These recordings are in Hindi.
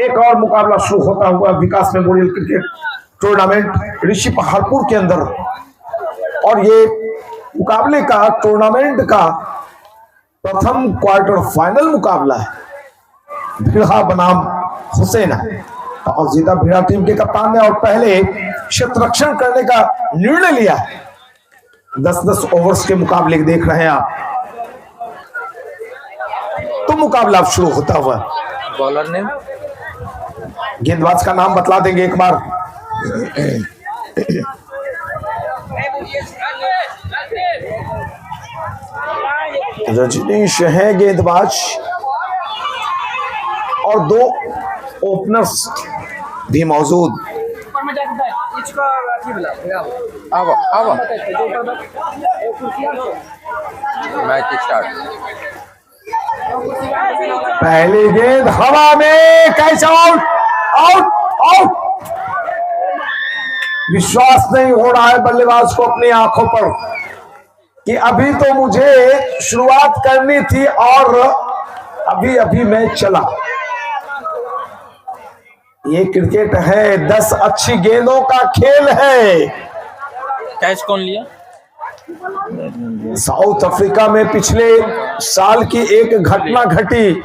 एक और मुकाबला शुरू होता हुआ विकास मेमोरियल क्रिकेट टूर्नामेंट ऋषि पहाड़पुर के अंदर। और ये मुकाबले का टूर्नामेंट का प्रथम क्वार्टर फाइनल मुकाबला है। भिड़ा बनाम हुसैना और जीता भिड़ा टीम के कप्तान ने और पहले क्षेत्ररक्षण करने का निर्णय लिया है। 10-10 ओवर्स के मुकाबले देख रहे हैं आप। तो मुकाबला अब शुरू होता हुआ। बॉलर ने गेंदबाज का नाम बतला देंगे एक बार। रजनीश है गेंदबाज और 2 ओपनर्स भी मौजूद। Match start. पहली गेंद हवा में, कैच आउट आउट आउट। विश्वास नहीं हो रहा है बल्लेबाज को अपनी आंखों पर कि अभी तो मुझे शुरुआत करनी थी और अभी अभी मैच चला। ये क्रिकेट है, 10 अच्छी गेंदों का खेल है। कैच कौन लिया? साउथ अफ्रीका में पिछले साल की एक घटना घटी।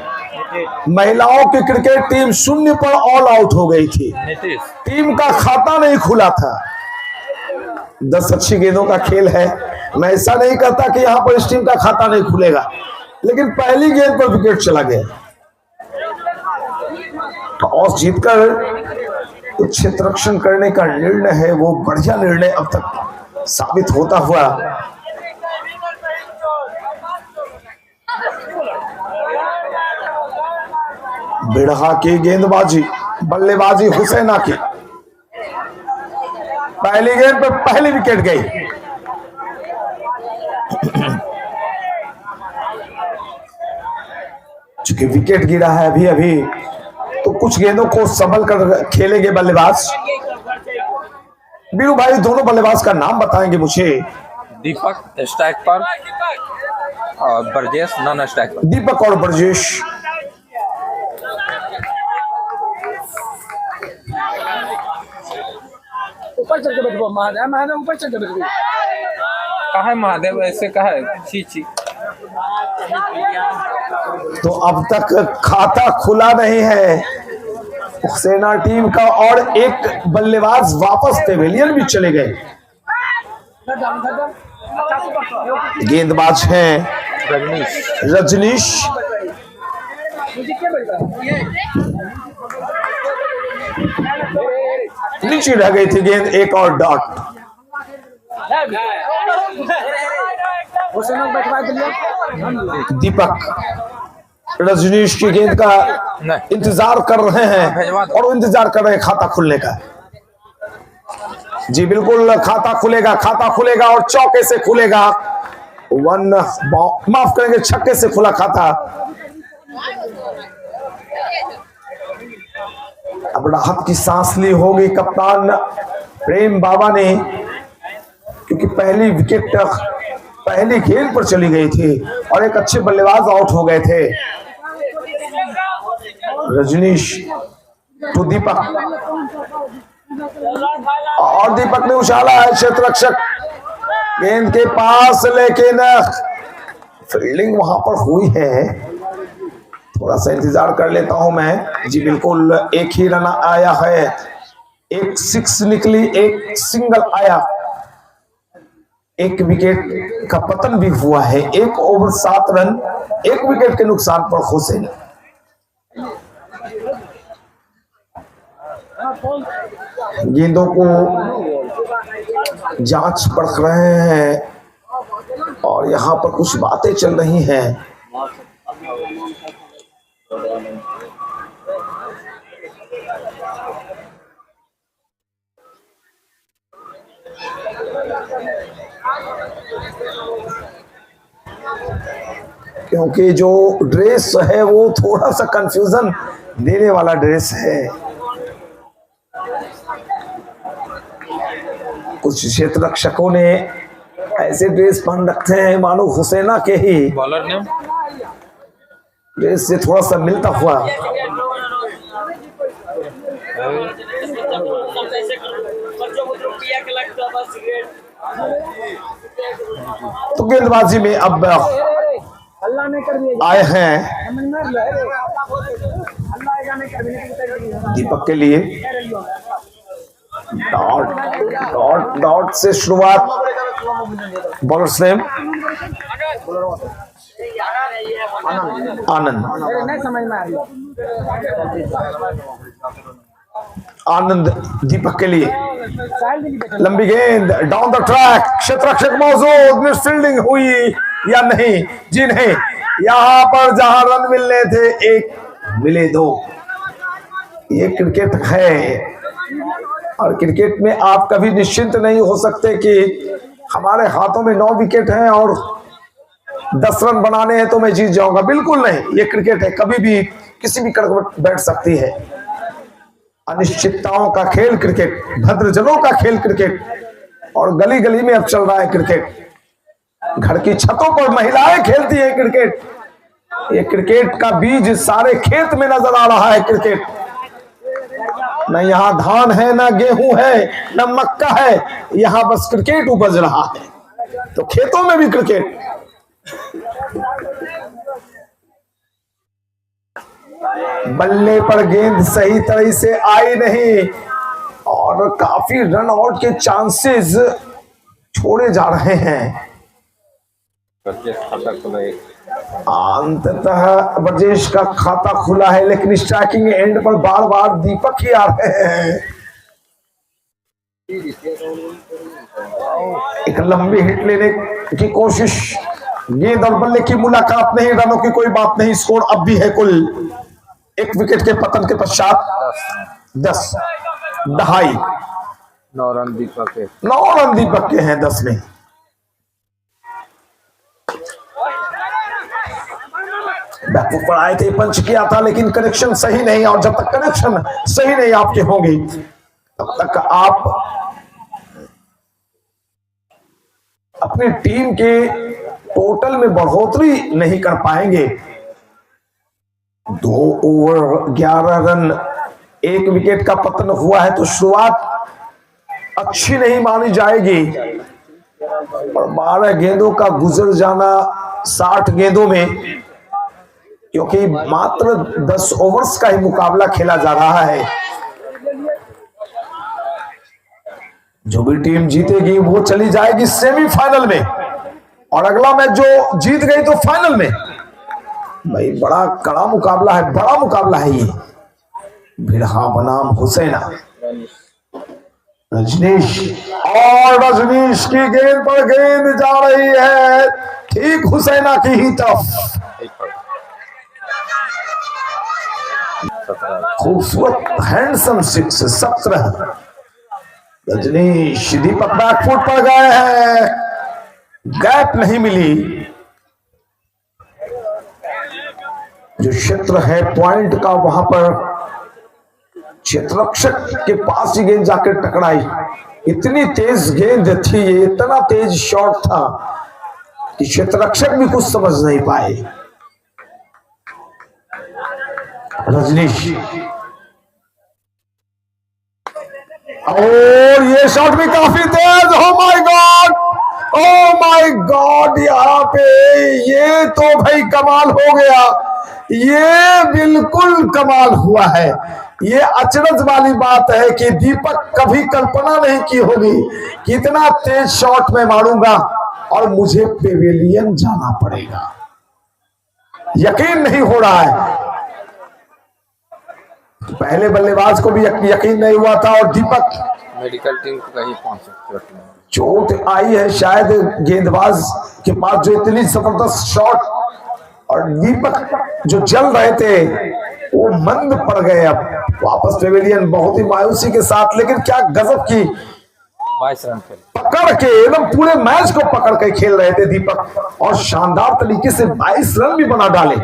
महिलाओं की क्रिकेट टीम 0 पर ऑल आउट हो गई थी। टीम का खाता नहीं खुला था। 10 अच्छी गेंदों का खेल है। मैं ऐसा नहीं कहता कि यहां पर इस टीम का खाता नहीं खुलेगा, लेकिन पहली गेंद पर विकेट चला गया। टॉस जीतकर क्षेत्ररक्षण करने का निर्णय है वो बढ़िया निर्णय अब तक साबित होता हुआ। बिरहा की गेंदबाजी, बल्लेबाजी हुसैना की। पहली गेंद पर पहली विकेट गई। चूंकि विकेट गिरा है अभी अभी, तो कुछ गेंदों को संभल कर खेलेंगे बल्लेबाज। बीरू भाई, दोनों बल्लेबाज का नाम बताएंगे मुझे। दीपक स्ट्राइक पर और ब्रजेश नॉन स्ट्राइक पर। दीपक और ब्रजेश। ऊपर चल के बैठो महादेव, महादेव ऊपर चल के बैठो। कहा है महादेव? ऐसे कहा है? छी छी। तो अब तक खाता खुला नहीं है सेना टीम का और एक बल्लेबाज वापस पेवेलियन भी चले गए। गेंदबाज हैं रजनीश। नीचे रह गई थी गेंद, एक और डॉट। दीपक रजनीश की गेंद का इंतजार कर रहे हैं और वो इंतजार कर रहे हैं खाता खुलने का। जी बिल्कुल, खाता खुलेगा, खाता खुलेगा और चौके से खुलेगा। माफ करेंगे, छक्के से खुला खाता। अब राहत की सांस ली होगी कप्तान प्रेम बाबा ने, क्योंकि पहली विकेट पहली गेंद पर चली गई थी और एक अच्छे बल्लेबाज आउट हो गए थे। रजनीश टू दीपक और दीपक ने उछाला है क्षेत्ररक्षक गेंद के पास, लेकिन फील्डिंग वहां पर हुई है। थोड़ा सा इंतजार कर लेता हूं मैं। जी बिल्कुल, एक ही रन आया है, एक 6 निकली, एक सिंगल आया, एक विकेट का पतन भी हुआ है। 1 ओवर 7 रन, 1 विकेट के नुकसान पर हुसैन। गेंदों को जांच परख रहे हैं और यहां पर कुछ बातें चल रही हैं। क्योंकि जो ड्रेस है वो थोड़ा सा कंफ्यूजन देने वाला ड्रेस है। कुछ क्षेत्र रक्षकों ने ऐसे ड्रेस पहन रखे हैं मानो हुसैना के ही बॉलर ने ड्रेस से थोड़ा सा मिलता हुआ। तो गेंदबाजी में अब अल्लाह ने कर दिया आए हैं समझ में आ रहा है अल्लाह ने कर दिया दीपक के लिए डॉट डॉट डॉट से शुरुआत बॉलर्स नेम आनंद नहीं समझ में आ रही आनंद दीपक के लिए साइड भी नहीं लंबी गेंद डाउन द ट्रैक क्षेत्ररक्षक मौजूद मिस फील्डिंग हुई या नहीं जी नहीं यहां पर जहां रन मिलने थे एक मिले दो ये क्रिकेट है और क्रिकेट में आप कभी निश्चिंत नहीं हो सकते कि हमारे हाथों में 9 विकेट हैं और 10 रन बनाने हैं तो मैं जीत जाऊंगा। बिल्कुल नहीं, ये क्रिकेट है, कभी भी किसी भी कड़क बैठ सकती है। अनिश्चितताओं का खेल क्रिकेट, भद्रजनों का खेल क्रिकेट और गली गली में अब चल रहा है क्रिकेट। घर की छतों पर महिलाएं खेलती है क्रिकेट। ये क्रिकेट का बीज सारे खेत में नजर आ रहा है। क्रिकेट न यहाँ धान है, न गेहूं है, न मक्का है, यहाँ बस क्रिकेट उपज रहा है। तो खेतों में भी क्रिकेट। बल्ले पर गेंद सही तरह से आई नहीं और काफी रन आउट के चांसेस छोड़े जा रहे हैं। अंततः ब्रजेश का खाता खुला है, लेकिन स्ट्राइकिंग एंड पर बार बार दीपक ही आ रहे हैं। एक लंबी हिट लेने की कोशिश, गेंद और बल्ले की मुलाकात नहीं, रनों की कोई बात नहीं। स्कोर अब भी है कुल 1 विकेट के पतन के पश्चात 10 दहाई 9 रन दीपक के 9 रन दीपक के हैं 10 में। बैकफुट पर आए थे, पंच किया था, लेकिन कनेक्शन सही नहीं। और जब तक कनेक्शन सही नहीं आपके होंगे तब तक आप अपनी टीम के टोटल में बढ़ोतरी नहीं कर पाएंगे। 2 ओवर 11 रन 1 विकेट का पतन हुआ है तो शुरुआत अच्छी नहीं मानी जाएगी। और 12 गेंदों का गुजर जाना 60 गेंदों में, क्योंकि मात्र 10 ओवर्स का ही मुकाबला खेला जा रहा है। जो भी टीम जीतेगी वो चली जाएगी सेमीफाइनल में और अगला मैच जो जीत गई तो फाइनल में। भाई बड़ा कड़ा मुकाबला है, बड़ा मुकाबला है ये। भिड़हा बनाम हुसैना, रजनीश और रजनीश की गेंद पर गेंद जा रही है ठीक हुसैना की ही तरफ। खूबसूरत हैंडसम 6 17। रजनीश दीपक बैकफुट पर गए हैं, गैप नहीं मिली। जो क्षेत्र है पॉइंट का, वहां पर क्षेत्ररक्षक के पास ही गेंद जाकर टकराई। इतनी तेज गेंद थी, ये इतना तेज शॉट था कि क्षेत्ररक्षक भी कुछ समझ नहीं पाए। रजनीश और ये शॉट भी काफी तेज। Oh my God, oh my God, यहाँ पे ये तो भाई कमाल हो गया। ये बिल्कुल कमाल हुआ है। ये अचरज वाली बात है कि दीपक कभी कल्पना नहीं की होगी कि इतना तेज शॉट मैं मारूंगा और मुझे पेवेलियन जाना पड़ेगा। यकीन नहीं हो रहा है। पहले बल्लेबाज को भी यकीन नहीं हुआ था और दीपक मेडिकल टीम को कहीं पहुंच सकते। चोट आई है शायद गेंदबाज के पास, जो इतनी जबरदस्त शॉट, और दीपक जो जल रहे थे वो मंद पड़ गए। अब वापस पेवेलियन बहुत ही मायूसी के साथ, लेकिन क्या गजब की 22 रन खेल पकड़ के, एकदम पूरे मैच को पकड़ के खेल रहे थे दीपक और शानदार तरीके से 22 रन भी बना डाले।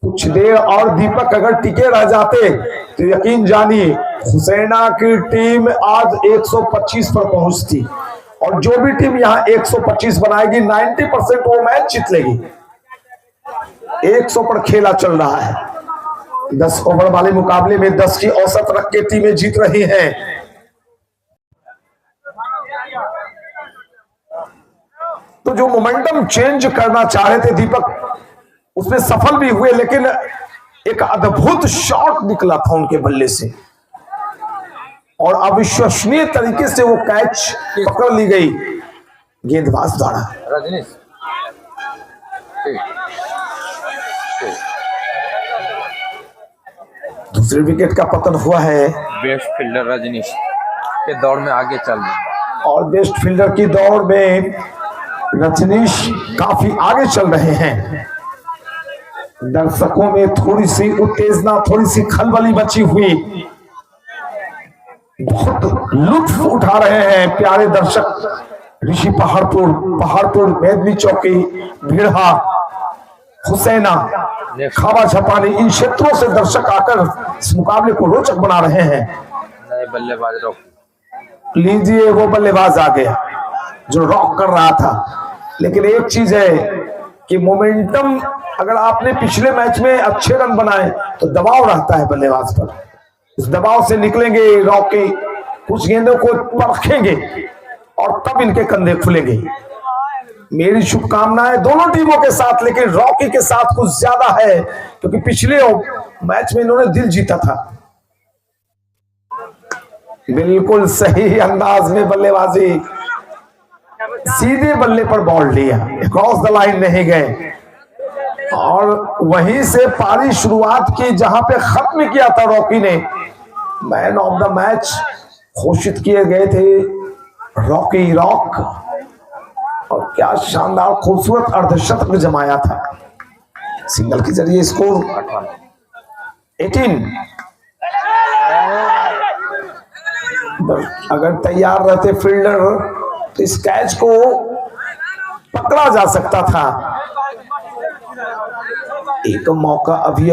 कुछ देर और दीपक अगर टिके रह जाते तो यकीन जानिए हुसैना की टीम आज 125 पर पहुंचती और जो भी टीम यहां 125 बनाएगी 90% वो मैच जीत लेगी। 100 पर खेला चल रहा है, 10 ओवर वाले मुकाबले में 10 की औसत रख के टीमें जीत रही हैं। तो जो मोमेंटम चेंज करना चाह रहे थे दीपक, उसमें सफल भी हुए, लेकिन एक अद्भुत शॉट निकला था उनके बल्ले से और अविश्वसनीय तरीके से वो कैच पकड़ ली गई गेंदबाज द्वारा। रजनीश दूसरे विकेट का पतन हुआ है। बेस्ट फील्डर रजनीश के दौड़ में आगे चल रहे और बेस्ट फील्डर की दौड़ में रजनीश काफी आगे चल रहे हैं। दर्शकों में थोड़ी सी उत्तेजना, थोड़ी सी खलबली मची हुई, बहुत लुत्फ उठा रहे हैं प्यारे दर्शक। ऋषि पहाड़पुर, मेदनी चौकी, भीड़हा, हुसैना, खावा छपानी, इन क्षेत्रों से दर्शक आकर इस मुकाबले को रोचक बना रहे हैं। नए बल्लेबाज रॉक लीजिए, वो बल्लेबाज आ गया जो रॉक कर रहा था। लेकिन एक चीज है कि मोमेंटम, अगर आपने पिछले मैच में अच्छे रन बनाए तो दबाव रहता है बल्लेबाज पर, उस दबाव से निकलेंगे रॉकी, कुछ गेंदों को परखेंगे और तब इनके कंधे खुलेंगे। मेरी शुभकामनाएं दोनों टीमों के साथ, लेकिन रॉकी के साथ कुछ ज्यादा है क्योंकि पिछले मैच में इन्होंने दिल जीता था। बिल्कुल सही अंदाज में बल्लेबाजी, सीधे बल्ले पर बॉल लिया, क्रॉस द लाइन नहीं गए और वहीं से पारी शुरुआत की जहां पे खत्म किया था रॉकी ने। मैन ऑफ द मैच घोषित किए गए थे रॉकी रॉक और क्या शानदार खूबसूरत अर्धशतक जमाया था। सिंगल के जरिए स्कोर 18। अगर तैयार रहते फील्डर तो इस कैच को पकड़ा जा सकता था। एक मौका अभी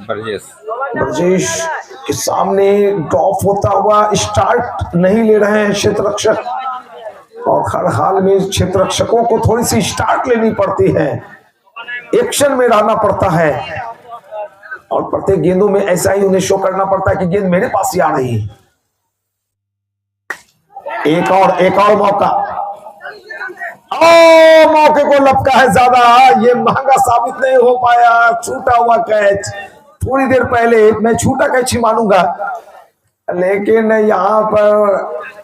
ब्रजेश के सामने ड्रॉप होता हुआ, स्टार्ट नहीं ले रहे हैं क्षेत्ररक्षक और हर हाल में क्षेत्ररक्षकों को थोड़ी सी स्टार्ट लेनी पड़ती है, एक्शन में रहना पड़ता है और प्रत्येक गेंदों में ऐसा ही उन्हें शो करना पड़ता है कि गेंद मेरे पास ही आ रही है। एक और मौका, मौके को लपका है ज्यादा, ये महंगा साबित नहीं हो पाया। छूटा हुआ कैच, थोड़ी देर पहले मैं छूटा कैच ही मानूंगा, लेकिन यहाँ पर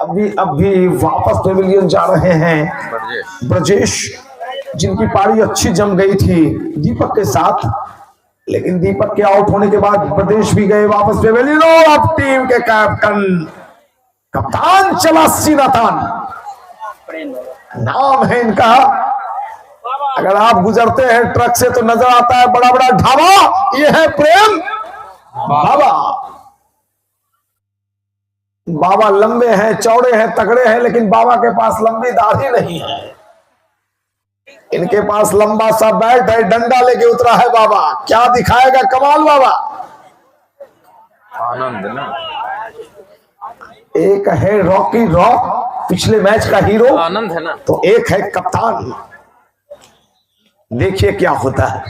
अभी वापस पेविलियन जा रहे हैं ब्रजेश, जिनकी पारी अच्छी जम गई थी दीपक के साथ, लेकिन दीपक के आउट होने के बाद ब्रजेश भी गए वापस पेविलियन। और अब टीम के कप्तान चला सीनाथन, नाम है इनका। अगर आप गुजरते हैं ट्रक से तो नजर आता है बड़ा बड़ा ढाबा, ये है प्रेम बाबा। बाबा लंबे हैं, चौड़े हैं, तगड़े हैं, लेकिन बाबा के पास लंबी दाढ़ी नहीं है। इनके पास लंबा सा बैट है, डंडा लेके उतरा है बाबा। क्या दिखाएगा कमाल बाबा। आनंद ना, एक है रॉकी रॉक, पिछले मैच का हीरो, आनंद है ना, तो एक है कप्तान। देखिए क्या होता है।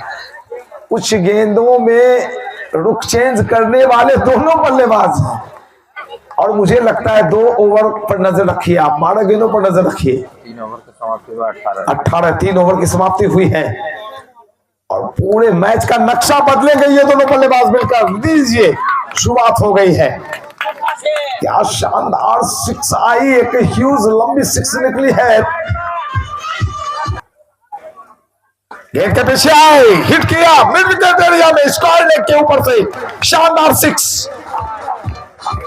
कुछ गेंदों में रुख चेंज करने वाले दोनों बल्लेबाज हैं और मुझे लगता है 2 ओवर पर नजर रखिए, आप 12 गेंदों पर नजर रखिए। 3 ओवर की समाप्ति हुआ 18 3 ओवर की समाप्ति हुई है और पूरे मैच का नक्शा बदलेंगे ये दोनों बल्लेबाज मिलकर। दीजिए, शुरुआत हो गई है। क्या शानदार सिक्स आई, एक ह्यूज लंबी सिक्स निकली है। गेंद के पीछे आए, हिट किया मिड विकेट एरिया में, स्क्वायर लेग के ऊपर से शानदार सिक्स।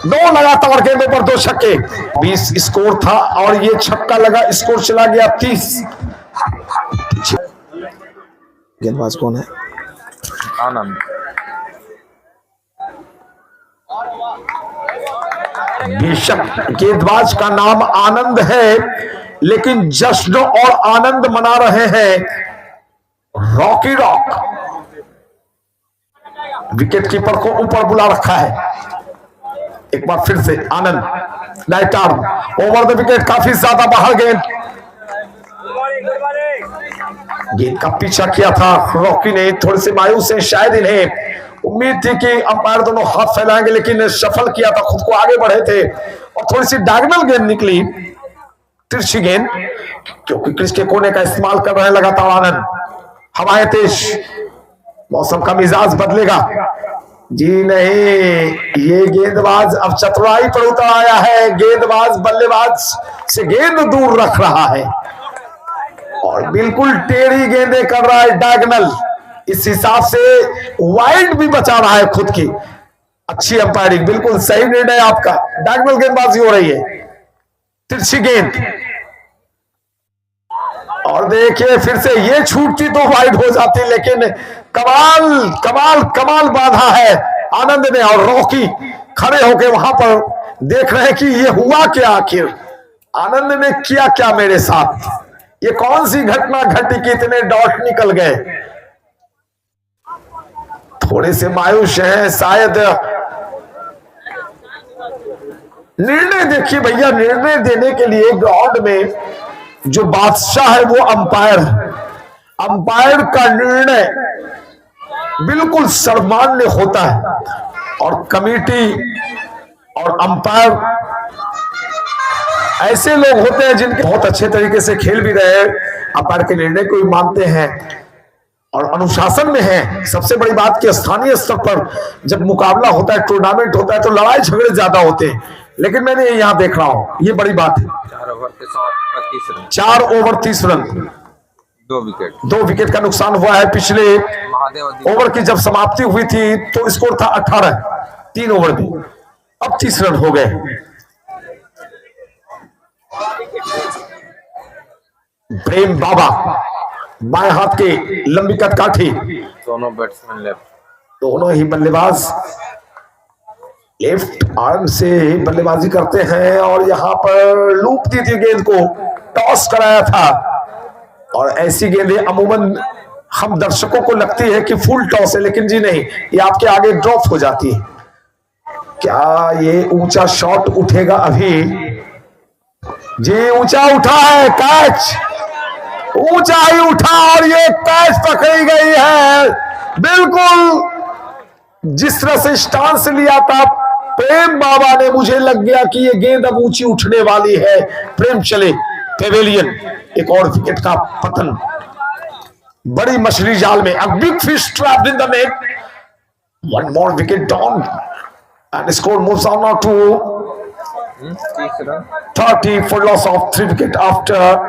2 लगातार गेंदों पर 2 छक्के, 20 स्कोर था और ये छक्का लगा, स्कोर चला गया 30। गेंदबाज कौन है? आनंद। बेशक गेंदबाज का नाम आनंद है, लेकिन जश्न और आनंद मना रहे हैं रॉकी रॉक। विकेट कीपर को ऊपर बुला रखा है। एक बार फिर से Anand, right arm over the wicket, काफी ज्यादा बाहर गेंद का पीछा किया था रॉकी ने, थोड़े से मायूस है शायद इन्हें उम्मीद थी कि अंपायर दोनों हाथ फैलाएंगे, लेकिन सफल किया था, खुद को आगे बढ़े थे और थोड़ी सी डायगोनल गेंद निकली, तिरछी गेंद, क्योंकि क्रिच के कोने का इस्तेमाल कर रहे हैं लगातार आनंद। हवाएं तेज, मौसम का मिजाज बदलेगा। जी नहीं, ये गेंदबाज अब चतुराई पर उतर आया है। गेंदबाज बल्लेबाज से गेंद दूर रख रहा है और बिल्कुल टेढ़ी गेंदें कर रहा है डायगोनल। इस हिसाब से वाइड भी बचा रहा है खुद की। अच्छी अंपायरिंग, बिल्कुल सही निर्णय आपका। डायगोनल गेंदबाजी हो रही है, तिरछी गेंद, और देखिए फिर से ये छूटती तो वाइड हो जाती, लेकिन कमाल कमाल कमाल बाधा है आनंद ने। और रॉकी खड़े होके वहां पर देख रहे हैं कि ये हुआ क्या, आखिर आनंद ने किया क्या मेरे साथ, ये कौन सी घटना घटी कि इतने डॉट निकल गए। थोड़े से मायूस हैं शायद। निर्णय देखिए भैया, निर्णय देने के लिए ग्राउंड में जो बादशाह है वो अंपायर है। अंपायर का निर्णय बिल्कुल सर्वमान्य होता है और कमेटी और अंपायर ऐसे लोग होते हैं जिनके बहुत अच्छे तरीके से खेल भी रहे हैं, अंपायर के निर्णय को भी मानते हैं और अनुशासन में है। सबसे बड़ी बात कि स्थानीय स्तर पर जब मुकाबला होता है, टूर्नामेंट होता है, तो लड़ाई झगड़े ज्यादा होते हैं, लेकिन मैंने यहां देख रहा हूं, ये बड़ी बात है। 4 ओवर के 30 रन, 4 ओवर 30 रन, 2 विकेट का नुकसान हुआ है। पिछले महादेव ओवर की जब समाप्ति हुई थी तो स्कोर था 18, 3 ओवर में, अब 30 रन हो गए। प्रेम बाबा बाएं हाथ के लंबी कद काठी, दोनों बैट्समैन लेफ्ट, दोनों ही बल्लेबाज लेफ्ट आर्म से बल्लेबाजी करते हैं और यहां पर लूप दी थी गेंद को, टॉस कराया था। और ऐसी गेंदें अमूमन हम दर्शकों को लगती है कि फुल टॉस है, लेकिन जी नहीं, ये आपके आगे ड्रॉप हो जाती है। क्या ये ऊंचा शॉट उठेगा अभी? जी ऊंचा उठा है, कैच ऊंचा ही उठा और ये कैच पकड़ी गई है। बिल्कुल जिस तरह से स्टांस लिया था प्रेम बाबा ने, मुझे लग गया कि ये गेंद अब ऊंची उठने वाली है। प्रेम चले पेवेलियन, एक और विकेट का पतन बड़ी मछली जाल में। A big fish trapped in the net. One more wicket down and the score moves on now to 30 for loss of 3 wicket after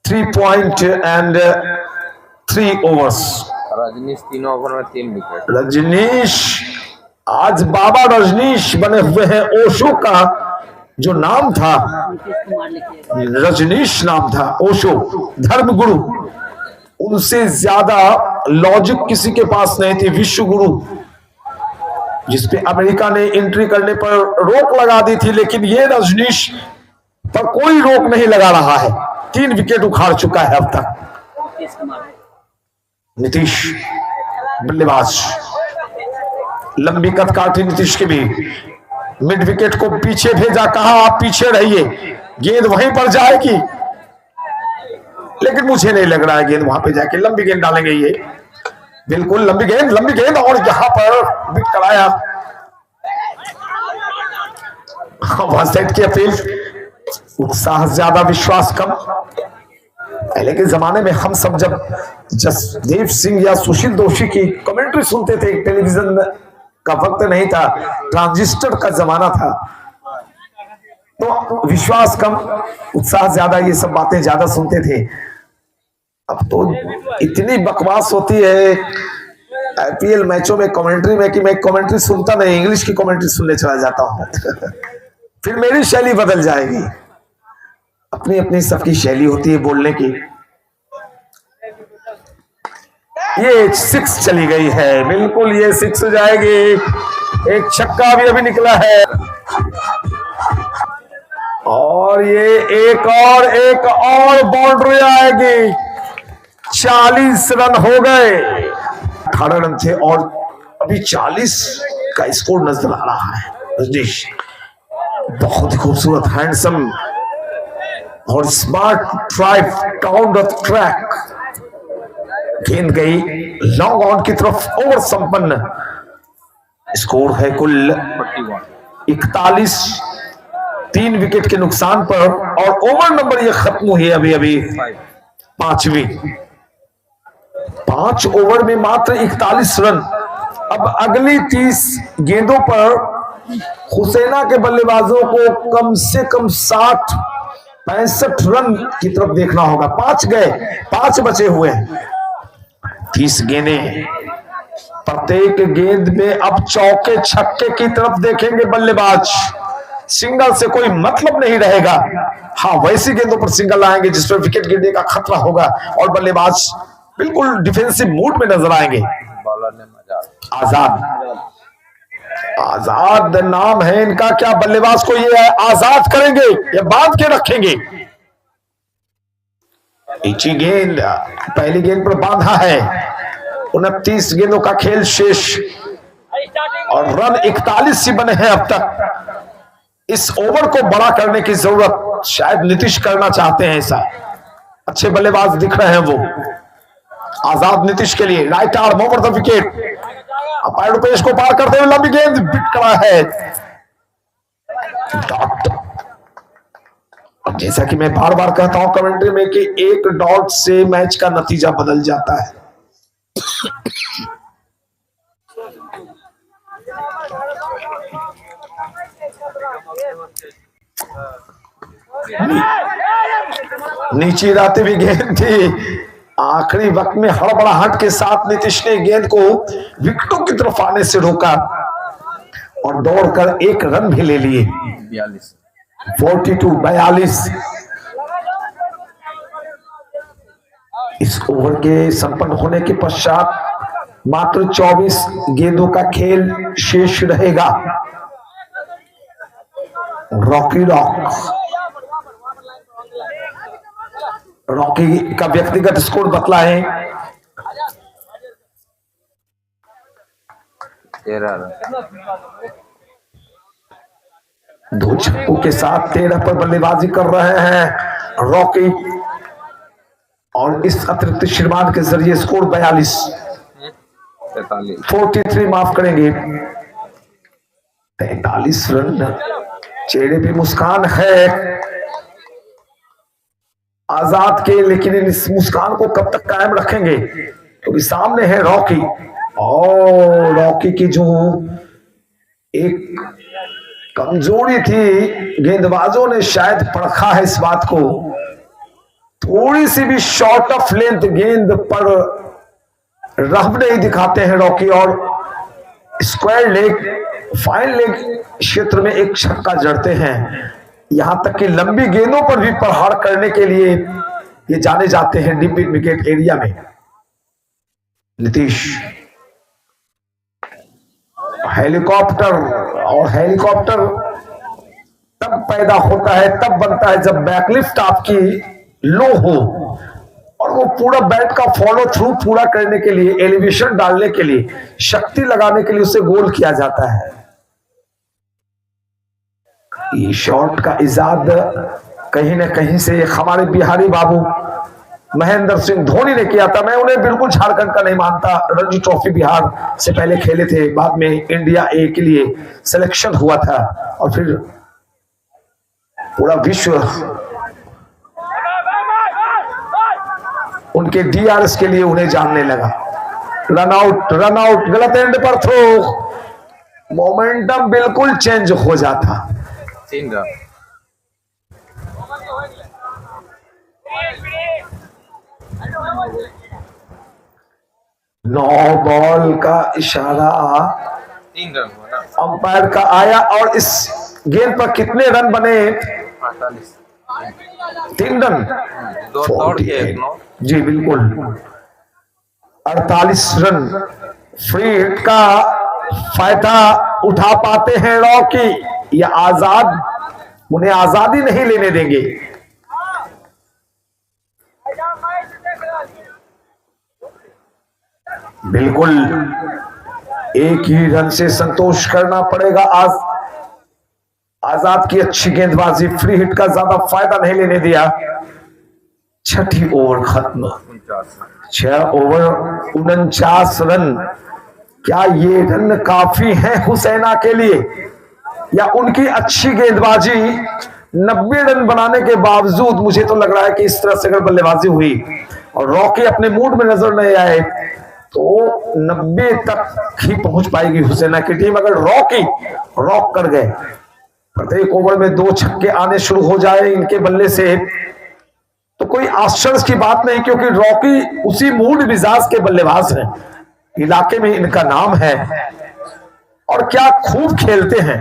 3.3 overs. Rajnish 3 over में 3 विकेट। रजनीश, आज बाबा रजनीश बने हुए हैं। ओशो का जो नाम था, रजनीश नाम था, ओशो धर्मगुरु, उनसे ज्यादा लॉजिक किसी के पास नहीं थी। विश्व गुरु, जिसपे अमेरिका ने एंट्री करने पर रोक लगा दी थी, लेकिन ये रजनीश पर कोई रोक नहीं लगा रहा है। 3 विकेट उखाड़ चुका है अब तक। नीतीश बल्लेबाज, लंबी कद काटी नीतीश की भी, मिड विकेट को पीछे भेजा, कहा आप पीछे रहिए, गेंद वहीं पर जाएगी, लेकिन मुझे नहीं लग रहा है गेंद वहां पे जाके। लंबी गेंद डालेंगे ये, बिल्कुल लंबी गेंद और यहां पर बिट कराया। सेट की अपील, उत्साह ज्यादा विश्वास कम। पहले के जमाने में हम सब जब जसदेव सिंह या सुशील दोषी की कमेंट्री सुनते थे, टेलीविजन का वक्त नहीं था, ट्रांजिस्टर का जमाना था, तो विश्वास कम उत्साह ज्यादा, ये सब बातें ज्यादा सुनते थे। अब तो इतनी बकवास होती है आईपीएल मैचों में कमेंट्री में कि मैं कमेंट्री सुनता नहीं, इंग्लिश की कमेंट्री सुनने चला जाता हूं। फिर मेरी शैली बदल जाएगी। अपनी अपनी सबकी शैली होती है बोलने की। ये 6 चली गई है, बिल्कुल ये 6 जाएगी। एक छक्का भी अभी निकला है और ये एक और बाउंड्री आएगी। 40 रन हो गए, 18 रन थे और अभी 40 का स्कोर नजर आ रहा है। रजनीश बहुत ही खूबसूरत, हैंडसम और smart drive down the track. गेंद गई लॉन्ग ऑन की तरफ ओवर संपन्न। स्कोर है कुल 41, 3 विकेट के नुकसान पर, और ओवर नंबर ये खत्म हुई है अभी अभी 5वीं। 5 ओवर में मात्र 41 रन। अब अगली 30 गेंदों पर हुसैना के बल्लेबाजों को कम से कम 60-65 रन की तरफ देखना होगा। 5 गए, 5 बचे हुए हैं। 30 गेंदें, प्रत्येक गेंद में अब चौके छक्के की तरफ देखेंगे बल्लेबाज। सिंगल से कोई मतलब नहीं रहेगा। हाँ, वैसी गेंदों पर सिंगल आएंगे जिस पर विकेट गिरने का खतरा होगा और बल्लेबाज बिल्कुल डिफेंसिव मूड में नजर आएंगे। बॉलर ने मजा आजाद, आजाद नाम है इनका। क्या बल्लेबाज को ये आजाद करेंगे या बांध के रखेंगे? नीची गेंद, पहली गेंद पर बांधा है। 29 गेंदों का खेल शेष और रन 41 ही बने हैं अब तक। इस ओवर को बड़ा करने की जरूरत शायद नीतीश करना चाहते हैं। ऐसा अच्छे बल्लेबाज दिख रहे हैं वो। आजाद नीतीश के लिए right arm over the wicket. Umpire Rupesh को पार करते हुए लंबी गेंद बिट करा है। डॉट, और जैसा कि मैं बार बार कहता हूं कमेंट्री में कि एक डॉट से मैच का नतीजा बदल जाता है। नीचे जाती हुई गेंद थी। आखिरी वक्त में हड़बड़ाहट के साथ नीतीश ने गेंद को विकेटों की तरफ आने से रोका और दौड़कर 1 रन भी ले लिए। 42-42। इस ओवर के संपन्न होने के पश्चात मात्र 24 गेंदों का खेल शेष रहेगा। रॉकी का व्यक्तिगत स्कोर बतला है 13 रन। 2 छक्कों के साथ 13 पर बल्लेबाजी कर रहे हैं रॉकी, और इस अतिरिक्त श्रीमान के जरिए स्कोर 43 माफ करेंगे 43 रन। चेहरे पे मुस्कान है आजाद के, लेकिन इस मुस्कान को कब तक कायम रखेंगे? तो सामने है रॉकी, और रॉकी की जो एक कमजोरी थी गेंदबाजों ने शायद परखा है इस बात को। थोड़ी सी भी शॉर्ट ऑफ लेंथ गेंद पर रफ नहीं दिखाते हैं रॉकी, और स्क्वायर लेग, फाइन लेग क्षेत्र में एक छक्का जड़ते हैं। यहां तक कि लंबी गेंदों पर भी प्रहार करने के लिए ये जाने जाते हैं डीप विकेट एरिया में। नीतीश हेलीकॉप्टर, और हेलीकॉप्टर तब पैदा होता है, तब बनता है जब बैकलिफ्ट आपकी लो हो, और वो पूरा बैट का फॉलो थ्रू पूरा करने के लिए, एलिवेशन डालने के लिए, शक्ति लगाने के लिए उसे गोल किया जाता है। ये शॉट का इजाद कहीं ना कहीं से हमारे बिहारी बाबू महेंद्र सिंह धोनी ने किया था। मैं उन्हें बिल्कुल झारखंड का नहीं मानता। रणजी ट्रॉफी बिहार से पहले खेले थे, बाद में इंडिया ए के लिए सिलेक्शन हुआ था, और फिर पूरा विश्व उनके डीआरएस के लिए उन्हें जानने लगा। रन आउट, गलत एंड पर थ्रो, मोमेंटम बिल्कुल चेंज हो जाता। 3 रन। नो बॉल का इशारा 3 रन हुआ ना। अंपायर का आया, और इस गेंद पर कितने रन बने? 48। 3 रन। दौड़ के जी बिल्कुल, 48 रन। फ्री हिट का फायदा उठा पाते हैं रॉकी, या आजाद उन्हें आजादी नहीं लेने देंगे। बिल्कुल एक ही रन से संतोष करना पड़ेगा। आजाद की अच्छी गेंदबाजी, फ्री हिट का ज्यादा फायदा नहीं लेने दिया। छठी ओवर खत्म, 49 6 ओवर 49 रन। क्या ये रन काफी है हुसैना के लिए, या उनकी अच्छी गेंदबाजी 90 रन बनाने के बावजूद मुझे तो लग रहा है कि इस तरह से अगर बल्लेबाजी हुई और रॉकी अपने मूड में नजर नहीं आए तो 90 तक ही पहुंच पाएगी हुसैना की टीम। अगर रॉकी रॉक कर गए, प्रत्येक ओवर में 2 छक्के आने शुरू हो जाए इनके बल्ले से, तो कोई आश्चर्य की बात नहीं, क्योंकि रॉकी उसी मूड मिजाज के बल्लेबाज हैं, इलाके में इनका नाम है और क्या खूब खेलते हैं।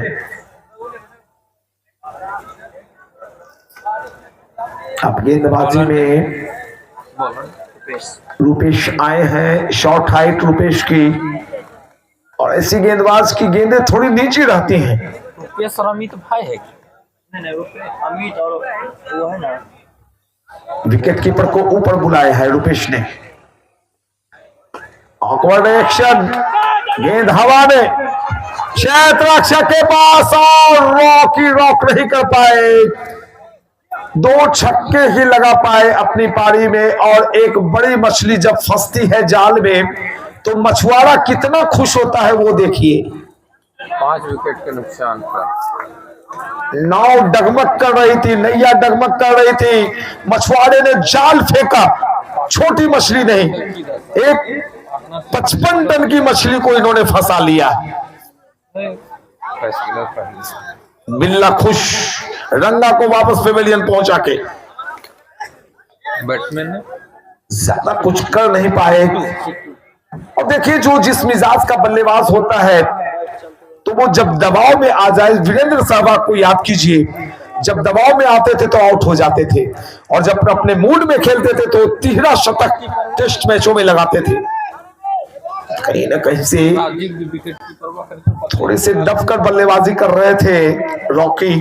अब गेंदबाजी में रूपेश आए हैं, शॉर्ट हाइट रूपेश की, और ऐसी गेंदबाज की गेंदें थोड़ी नीचे रहती हैं। रुपेश और अमित भाई है क्या? नहीं अमित और वो है ना, विकेट कीपर को ऊपर बुलाया है रूपेश ने। ऑकवर्ड एक्शन, गेंद हवा में, क्षेत्ररक्षक के पास और रॉकी रॉक नहीं कर पाए। 2 छक्के ही लगा पाए अपनी पारी में, और एक बड़ी मछली जब फंसती है जाल में तो मछुआरा कितना खुश होता है वो देखिए। 5 विकेट के नुकसान पर नाव डगमग कर रही थी, नैया डगमग कर रही थी, मछुआरे ने जाल फेंका, छोटी मछली नहीं, एक 55 टन की मछली को इन्होंने फंसा लिया। बिल्ला खुश, रंगा को वापस पेवेलियन पहुंचा के। बैट्समैन ने ज्यादा कुछ कर नहीं पाए। और देखिए, जो जिस मिजाज का बल्लेबाज होता है तो वो जब दबाव में आ जाए, वीरेंद्र सहवाग को याद कीजिए, जब दबाव में आते थे तो आउट हो जाते थे, और जब अपने मूड में खेलते थे तो 13 शतक टेस्ट मैचों में लगाते थे। कहीं ना कहीं से थोड़े से दबकर बल्लेबाजी कर रहे थे रॉकी,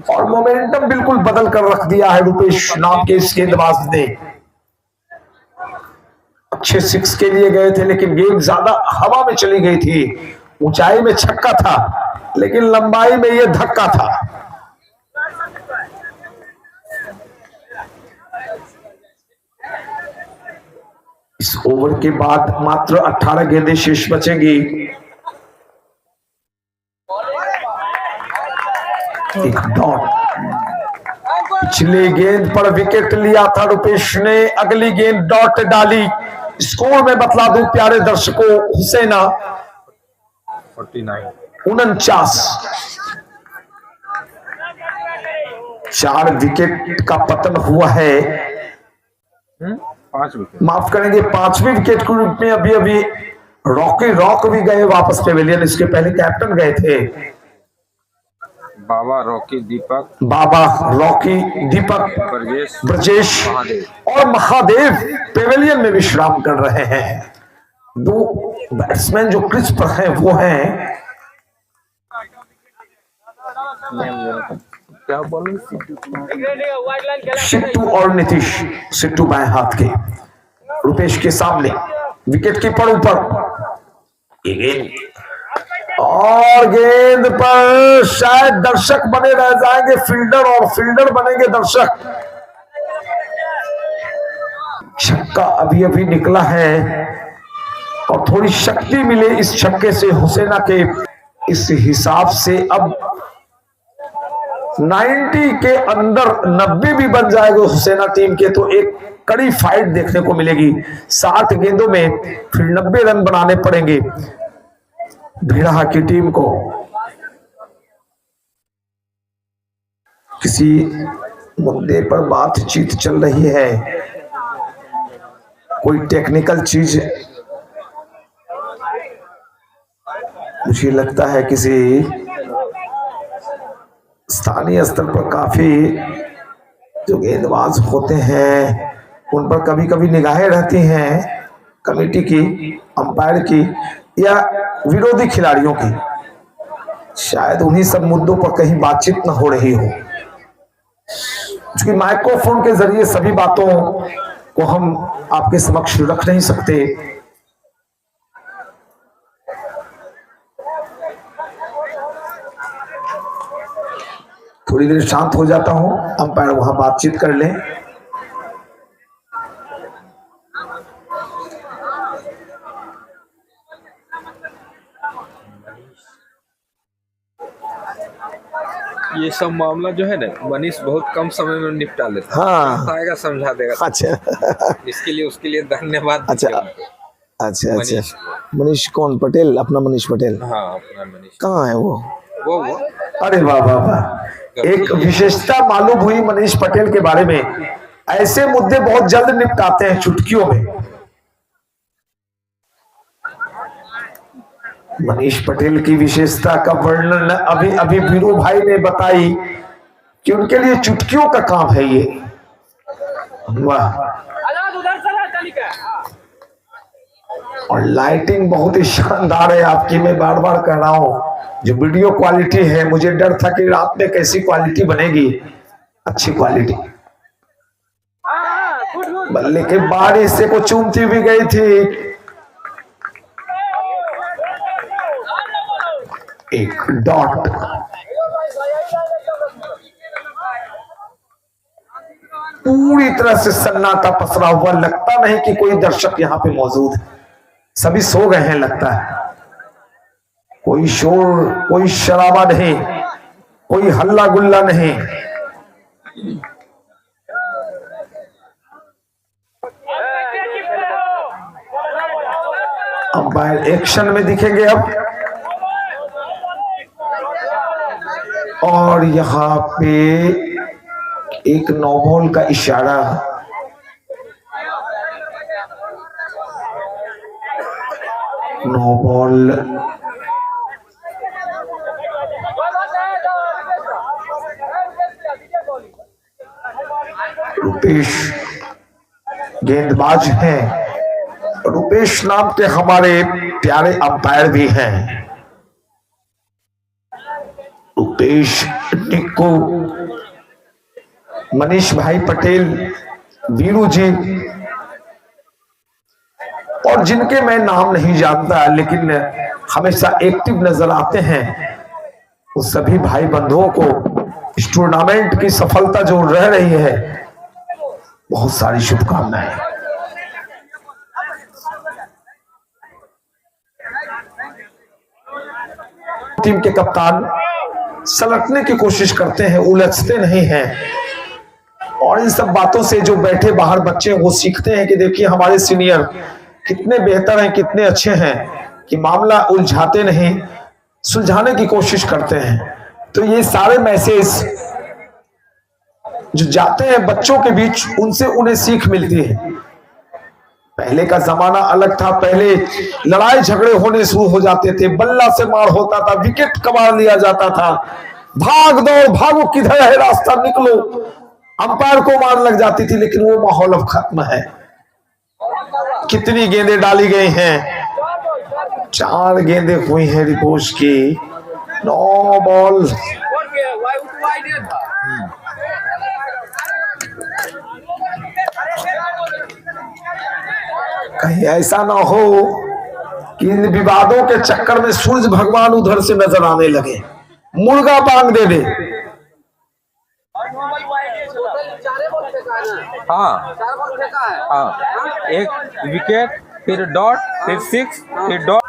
और मोमेंटम बिल्कुल बदल कर रख दिया है रूपेश नाम के इस गेंदबाज ने। अच्छे 6 के लिए गए थे, लेकिन गेंद ज्यादा हवा में चली गई थी। ऊंचाई में छक्का था, लेकिन लंबाई में यह धक्का था। इस ओवर के बाद मात्र 18 गेंदें शेष बचेंगी। एक डॉट, पिछले गेंद पर विकेट लिया था रूपेश ने, अगली गेंद डॉट डाली। स्कोर में बतला दूं प्यारे दर्शकों, हुसैना 49, 4 विकेट का पतन हुआ है। 5 विकेट, माफ करेंगे, 5वें विकेट के रूप में अभी रॉकी रॉक भी गए वापस पेवेलियन। इसके पहले कैप्टन गए थे बाबा रॉकी दीपक, बाबा रॉकी दीपक, ब्रजेश और महादेव पेवेलियन में विश्राम कर रहे हैं। 2 बैट्समैन जो क्रीज पर हैं वो हैं क्या बोलूं, सिट्टू और नीतीश। सिट्टू बाएं हाथ के, रुपेश के सामने, विकेट कीपर ऊपर, और गेंद पर शायद दर्शक बने रह जाएंगे फील्डर, और फील्डर बनेंगे दर्शक। छक्का अभी अभी निकला है और थोड़ी शक्ति मिले इस छक्के से हुसैना के। इस हिसाब से अब 90 के अंदर 90 भी बन जाएगा हुसैना टीम के, तो एक कड़ी फाइट देखने को मिलेगी। 60 गेंदों में फिर 90 रन बनाने पड़ेंगे भिड़हा की टीम को। किसी मुद्दे पर बातचीत चल रही है, कोई टेक्निकल चीज, मुझे लगता है किसी स्थानीय स्तर पर काफी जो गेंदबाज होते हैं उन पर कभी कभी निगाहें रहती हैं कमेटी की, अंपायर की या विरोधी खिलाड़ियों की। शायद उन्हीं सब मुद्दों पर कहीं बातचीत न हो रही हो, क्योंकि माइक्रोफोन के जरिए सभी बातों को हम आपके समक्ष रख नहीं सकते। थोड़ी देर शांत हो जाता हूं, अंपायर वहां बातचीत कर लें। ये सब मामला जो है ना मनीष बहुत कम समय में निपटा लेता है। हाँ आएगा समझा देगा। अच्छा इसके लिए उसके लिए धन्यवाद अच्छा दीजिए उनको। अच्छा अच्छा मनीष मनीष कौन पटेल अपना मनीष पटेल हाँ अपना मनीष कहाँ है वो वो अरे वाह वाह वाह एक विशेषता मालूम हुई मनीष पटेल के बारे में ऐसे मुद्दे बहुत जल्द निपटाते हैं चुटकियों में मनीष पटेल की विशेषता का वर्णन अभी अभी वीरू भाई ने बताई कि उनके लिए चुटकियों का काम है ये वाह आजाद उधर चला चली का और लाइटिंग बहुत ही शानदार है आपकी मैं बार बार कह रहा हूं जो वीडियो क्वालिटी है मुझे डर था कि रात में कैसी क्वालिटी बनेगी अच्छी क्वालिटी बल्ले के बारिश से को चूमती भी गई थी एक डॉट पूरी तरह से सन्नाटा पसरा हुआ लगता नहीं कि कोई दर्शक यहाँ पे मौजूद है सभी सो गए हैं लगता है कोई शोर कोई शराबा नहीं कोई हल्ला गुल्ला नहीं अंपायर एक्शन में दिखेंगे अब और यहाँ पे एक नो बॉल का इशारा नो बॉल रुपेश गेंदबाज हैं रुपेश नाम के हमारे प्यारे अंपायर भी हैं रुपेश निक्को मनीष भाई पटेल वीरू जी और जिनके मैं नाम नहीं जानता लेकिन हमेशा एक्टिव नजर आते हैं उस सभी भाई बंधुओं को इस टूर्नामेंट की सफलता जो रह रही है बहुत सारी शुभकामनाएं टीम के कप्तान सलटने की कोशिश करते हैं उलझते नहीं हैं और इन सब बातों से जो बैठे बाहर बच्चे वो सीखते हैं कि देखिए हमारे सीनियर कितने बेहतर हैं कितने अच्छे हैं कि मामला उलझाते नहीं सुलझाने की कोशिश करते हैं तो ये सारे मैसेज जो जाते हैं बच्चों के बीच उनसे उन्हें सीख मिलती है पहले का जमाना अलग था पहले लड़ाई झगड़े होने शुरू हो जाते थे बल्ला से मार होता था विकेट कमा लिया जाता था भाग दौड़ भागो किधर है रास्ता निकलो अंपायर को मार लग जाती थी लेकिन वो माहौल अब खत्म है कितनी गेंदें डाली गई हैं 4 गेंदें हुई हैं रिपोर्ट की नो बॉल कहीं ऐसा ना हो कि इन विवादों के चक्कर में सूरज भगवान उधर से नजर आने लगे मुर्गा बांग दे दे हाँ हाँ एक विकेट फिर डॉट फिर 6 फिर डॉट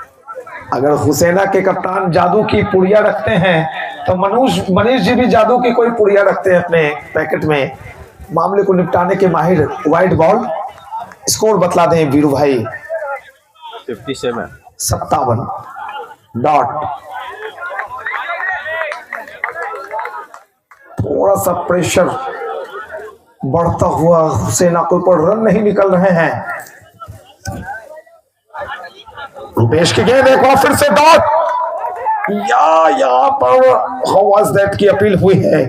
अगर हुसैना के कप्तान जादू की पुड़िया रखते हैं तो मनीष जी भी जादू की कोई पुड़िया रखते हैं अपने पैकेट में मामले को निपटाने के माहिर वाइट बॉल स्कोर बतला दें वीरू भाई 57 डॉट थोड़ा सा प्रेशर बढ़ता हुआ हुसैना के ऊपर रन नहीं निकल रहे हैं रुपेश की गेंद एक बार फिर से डॉट यहाँ पर हाउ वाज दैट की अपील हुई है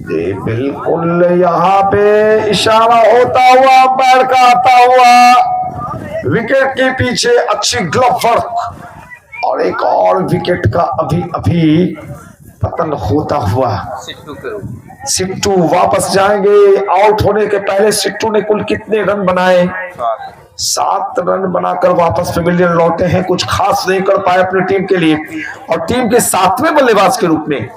जी बिल्कुल यहाँ पे इशारा होता हुआ अंपायर का आता हुआ विकेट के पीछे अच्छी ग्लव वर्क और एक और विकेट का अभी अभी पतन होता हुआ सिट्टू वापस जाएंगे आउट होने के पहले सिट्टू ने कुल कितने रन बनाए 7 रन बनाकर वापस पेविलियन लौटे हैं कुछ खास नहीं कर पाए अपनी टीम के लिए और टीम के 7वें बल्लेबाज के रूप में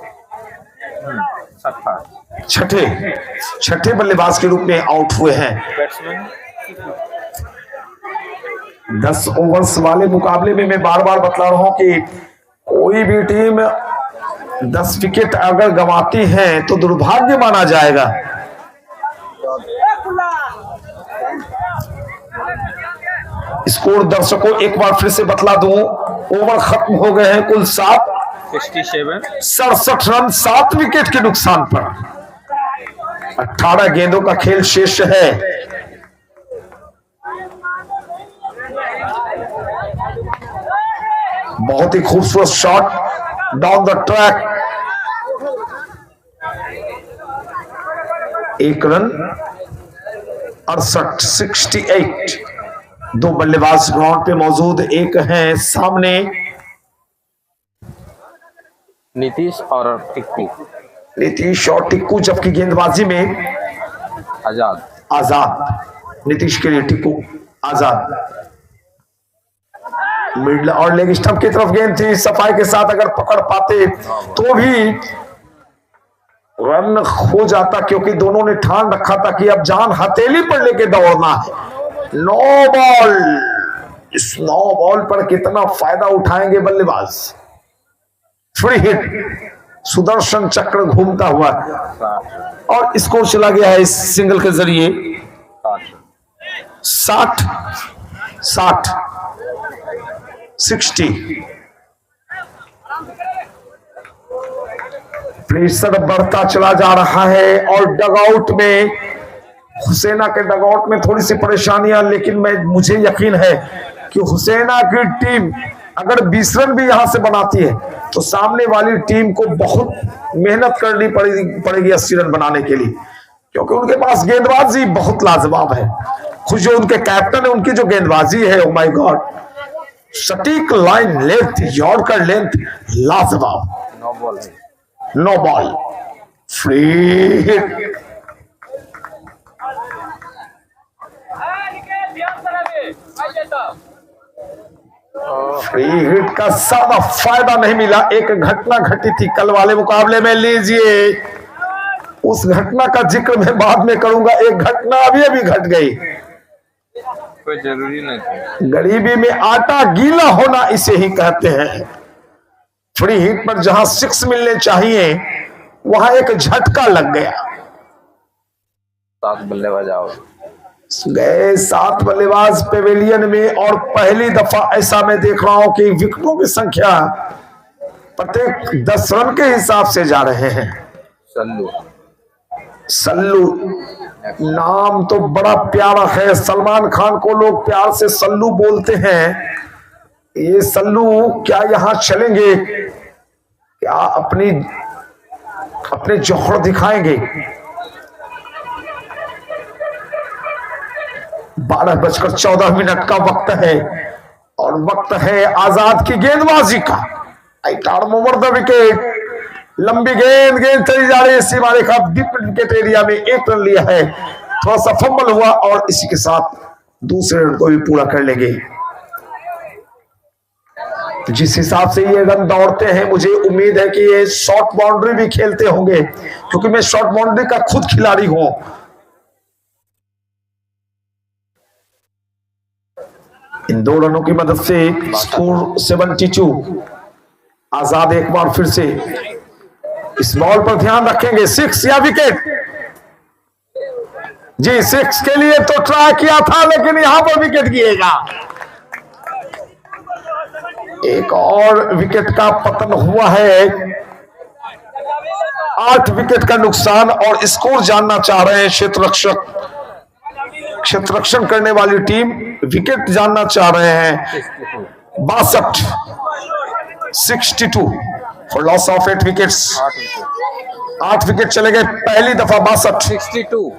छठे बल्लेबाज के रूप में आउट हुए हैं 10 ओवर्स वाले मुकाबले में मैं बार बार बतला रहा हूं कि कोई भी टीम 10 विकेट अगर गंवाती हैं तो दुर्भाग्य माना जाएगा। स्कोर दर्शकों एक बार फिर से बतला दूं, ओवर खत्म हो गए हैं कुल 67 रन 7 विकेट के नुकसान पर। 18 गेंदों का खेल शेष है। बहुत ही खूबसूरत shot down the track. 1 run 68। 2 बल्लेबाज ग्राउंड पे मौजूद, एक हैं सामने नीतीश और टिक्कू। नीतीश और टिक्कू, जबकि गेंदबाजी में आजाद। नीतीश के लिए टिक्कू आजाद। मिडल और लेग स्टंप की तरफ गेंद थी, सफाई के साथ अगर पकड़ पाते तो भी रन हो जाता, क्योंकि दोनों ने ठान रखा था कि अब जान हथेली पर लेके दौड़ना है। 9 बॉल, इस 9 बॉल पर कितना फायदा उठाएंगे बल्लेबाज। फ्री हिट, सुदर्शन चक्र घूमता हुआ और स्कोर चला गया है इस सिंगल के जरिए 60 प्रेशर बढ़ता चला जा रहा है और डगआउट में, हुसैना के डगआउट में थोड़ी सी परेशानियां, लेकिन मुझे यकीन है कि हुसैना की टीम अगर 20 रन भी यहां से बनाती है तो सामने वाली टीम को बहुत मेहनत करनी पड़ेगी 80 रन बनाने के लिए, क्योंकि उनके पास गेंदबाजी बहुत लाजवाब है। खुद जो उनके कैप्टन है, उनकी जो गेंदबाजी है, ओ माय गॉड, सटीक लाइन लेंथ, यॉर्कर लेंथ लाजवाब। 9 ball free hit. Free hit का ज्यादा फायदा नहीं मिला। एक घटना घटी थी कल वाले मुकाबले में, लीजिए उस घटना का जिक्र मैं बाद में करूंगा। एक घटना अभी घट गई, कोई जरूरी नहीं। गरीबी में आटा गीला होना इसे ही कहते हैं। फ्री हिट पर जहां 6 मिलने चाहिए वहां एक झटका लग गया। 7 बल्लेबाज गए 7 बल्लेबाज पेविलियन में, और पहली दफा ऐसा मैं देख रहा हूं कि विकेटों की संख्या प्रत्येक 10 रन के हिसाब से जा रहे हैं। सल्लू नाम तो बड़ा प्यारा है, सलमान खान को लोग प्यार से सल्लू बोलते हैं। ये सल्लू क्या यहां चलेंगे? क्या अपने जौहर दिखाएंगे? 12:14 का वक्त है और वक्त है आजाद की गेंदबाजी का। ओवर द विकेट, लंबी गेंद चली जा रही है सीमा रेखा, डीप विकेट एरिया में 1 रन लिया है। थोड़ा सा फंबल हुआ और इसी के साथ दूसरे रन को भी पूरा कर लेंगे। जिस हिसाब से ये रन दौड़ते हैं, मुझे उम्मीद है कि ये शॉर्ट बाउंड्री भी खेलते होंगे, क्योंकि मैं शॉर्ट बाउंड्री का खुद खिलाड़ी हूं। इन 2 रनों की मदद से स्कोर 72। आजाद एक बार फिर से इस बॉल पर ध्यान रखेंगे। 6 या विकेट? जी 6 के लिए तो ट्राई किया था, लेकिन यहां पर विकेट गिरेगा। एक और विकेट का पतन हुआ है, 8 विकेट का नुकसान, और स्कोर जानना चाह रहे हैं क्षेत्ररक्षण करने वाली टीम, विकेट जानना चाह रहे हैं। 62 for loss of 8 wickets. 8 wicket चले गए पहली दफा। 62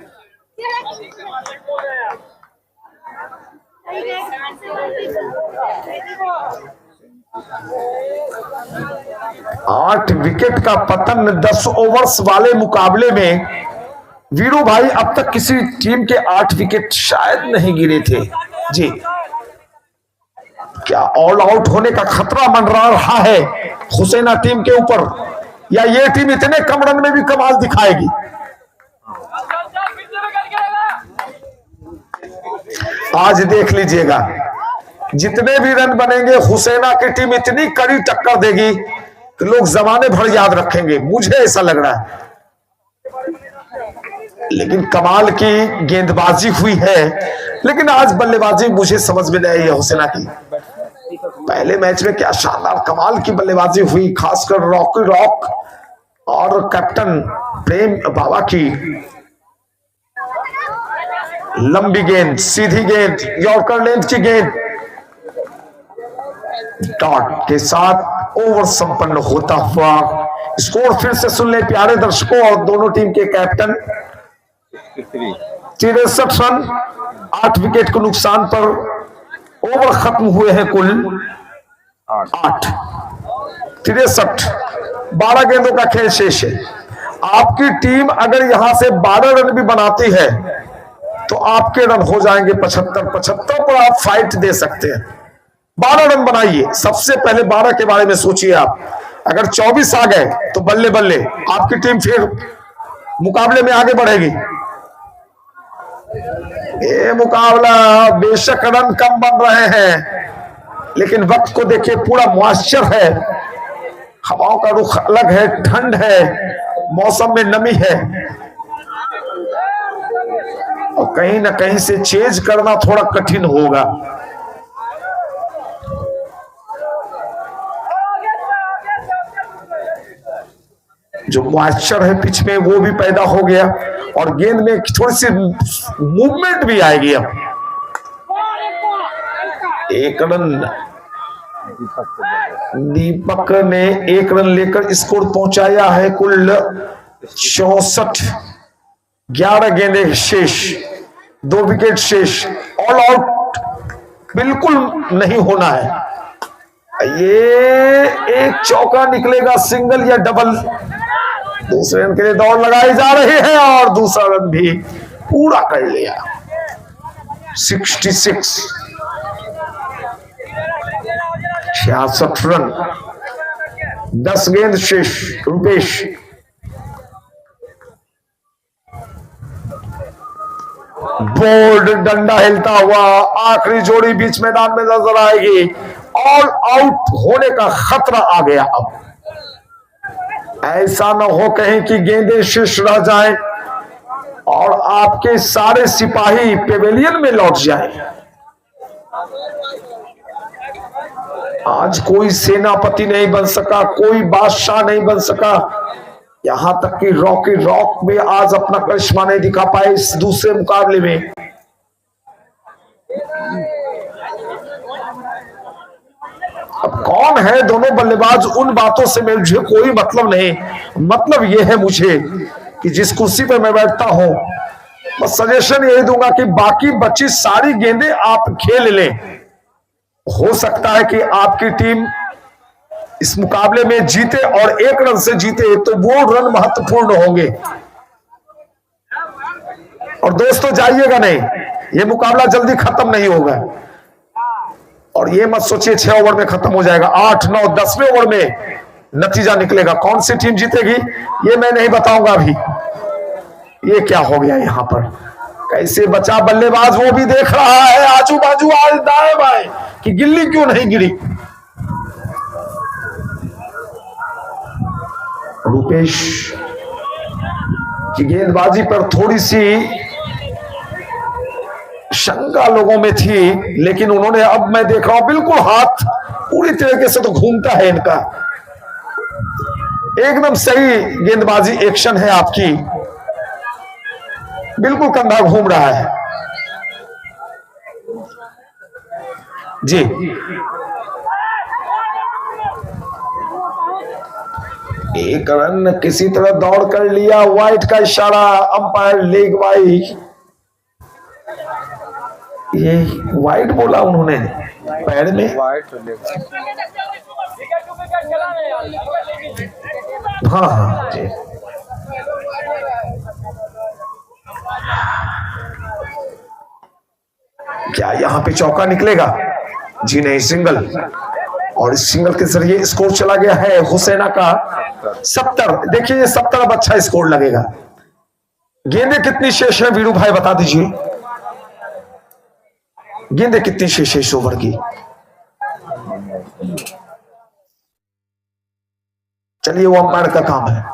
8 विकेट का पतन 10 ओवर्स वाले मुकाबले में। वीरू भाई, अब तक किसी टीम के 8 विकेट शायद नहीं गिरे थे जी। क्या ऑल आउट होने का खतरा मंडरा रहा है हुसैना टीम के ऊपर, या ये टीम इतने कम रन में भी कमाल दिखाएगी? आज देख लीजिएगा, जितने भी रन बनेंगे हुसैना की टीम इतनी कड़ी टक्कर देगी कि लोग जमाने भर याद रखेंगे, मुझे ऐसा लग रहा है। लेकिन कमाल की गेंदबाजी हुई है, लेकिन आज बल्लेबाजी मुझे समझ में नहीं आई है हुसैना की। पहले मैच में क्या शानदार कमाल की बल्लेबाजी हुई, खासकर रॉकी रॉक और कैप्टन प्रेम बाबा की लंबी गेंद, सीधी गेंद, यॉर्कर लेंथ की गेंद, डॉट के साथ ओवर संपन्न होता हुआ। स्कोर फिर से सुन ले प्यारे दर्शकों और दोनों टीम के कैप्टन। 63 रन 8 विकेट के नुकसान पर ओवर खत्म हुए हैं कुल 8। 63 12 गेंदों का खेल शेष है। आपकी टीम अगर यहां से 12 रन भी बनाती है तो आपके रन हो जाएंगे 75। 75 पर आप फाइट दे सकते हैं। 12 रन बनाइए, सबसे पहले 12 के बारे में सोचिए आप। अगर 24 आ गए तो बल्ले बल्ले आपकी टीम फिर मुकाबले में आगे बढ़ेगी। ये मुकाबला बेशक रन कम बन रहे हैं, लेकिन वक्त को देखिए, पूरा मॉइस्चर है, हवाओं का रुख अलग है, ठंड है, मौसम में नमी है और कहीं ना कहीं से चेंज करना थोड़ा कठिन होगा। जो मॉइस्चर है पिच में वो भी पैदा हो गया और गेंद में थोड़ी सी मूवमेंट भी आएगी। अब 1 रन दीपक ने 1 रन लेकर स्कोर पहुंचाया है कुल 64। 11 गेंदें शेष, 2 विकेट शेष, ऑल आउट बिल्कुल नहीं होना है। ये एक चौका निकलेगा, सिंगल या डबल। दूसरे रन के लिए दौड़ लगाई जा रही है और दूसरा रन भी पूरा कर लिया। 66 66 रन 10 गेंद शेष। रुपेश बोल्ड डंडा हिलता हुआ, आखिरी जोड़ी बीच मैदान में नजर आएगी। ऑल आउट होने का खतरा आ गया। अब ऐसा न हो कहीं कि गेंदें शेष रह जाएं और आपके सारे सिपाही पेवेलियन में लौट जाएं। आज कोई सेनापति नहीं बन सका, कोई बादशाह नहीं बन सका, यहां तक कि रॉकी रॉक भी आज अपना करिश्मा नहीं दिखा पाए इस दूसरे मुकाबले में। अब कौन है दोनों बल्लेबाज, उन बातों से मुझे कोई मतलब नहीं। मतलब यह है मुझे कि जिस कुर्सी पर मैं बैठता हूं, बस सजेशन यही दूंगा कि बाकी बची सारी गेंदें आप खेल लें। हो सकता है कि आपकी टीम इस मुकाबले में जीते और 1 रन से जीते, तो वो रन महत्वपूर्ण होंगे। और दोस्तों जाइएगा नहीं, ये मुकाबला जल्दी खत्म नहीं होगा और ये मत सोचिए 6 ओवर में खत्म हो जाएगा। 8, 9, 10वें ओवर में नतीजा निकलेगा। कौन सी टीम जीतेगी ये मैं नहीं बताऊंगा अभी। ये क्या हो गया यहां पर, कैसे बचा बल्लेबाज वो भी देख रहा है आजू बाजू, आज दाएं बाएं कि गिल्ली क्यों नहीं गिरी। रुपेश की गेंदबाजी पर थोड़ी सी शंका लोगों में थी, लेकिन उन्होंने, अब मैं देख रहा हूं बिल्कुल हाथ पूरी तरीके से तो घूमता है इनका। एकदम सही गेंदबाजी एक्शन है आपकी, बिल्कुल कंधा घूम रहा है जी। एक रन किसी तरह दौड़ कर लिया, वाइट का इशारा, अंपायर लेग वाइट। ये वाइट बोला उन्होंने पैर में। हाँ हाँ जी। क्या यहां पे चौका निकलेगा? जी नहीं, सिंगल। और इस सिंगल के जरिए स्कोर चला गया है हुसैना का 70। देखिए ये 70 अब अच्छा स्कोर लगेगा। गेंदें कितनी शेष है वीरू भाई बता दीजिए, गेंदें कितनी शेष है इस ओवर की? चलिए वो अंपायर का काम है।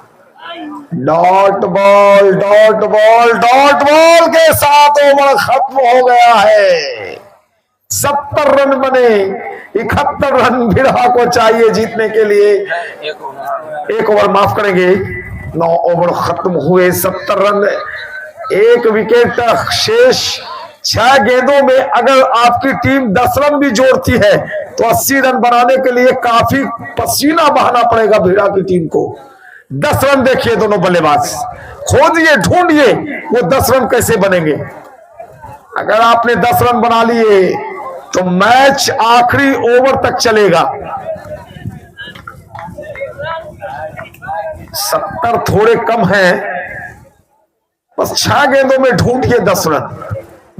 Dot ball dot ball dot ball के साथ ओवर खत्म हो गया है। 70 रन बने, 71 रन भिड़ा को चाहिए जीतने के लिए। एक ओवर माफ करेंगे, 9 ओवर खत्म हुए, 70 रन, 1 विकेट शेष। 6 गेंदों में अगर आपकी टीम 10 रन भी जोड़ती है तो 80 रन बनाने के लिए काफी पसीना बहाना पड़ेगा भिड़ा की टीम को। 10 रन देखिए दोनों बल्लेबाज, खोदिए ढूंढिए वो 10 रन कैसे बनेंगे। अगर आपने 10 रन बना लिए तो मैच आखिरी ओवर तक चलेगा। 70 थोड़े कम हैं, बस 6 गेंदों में ढूंढिए 10 रन,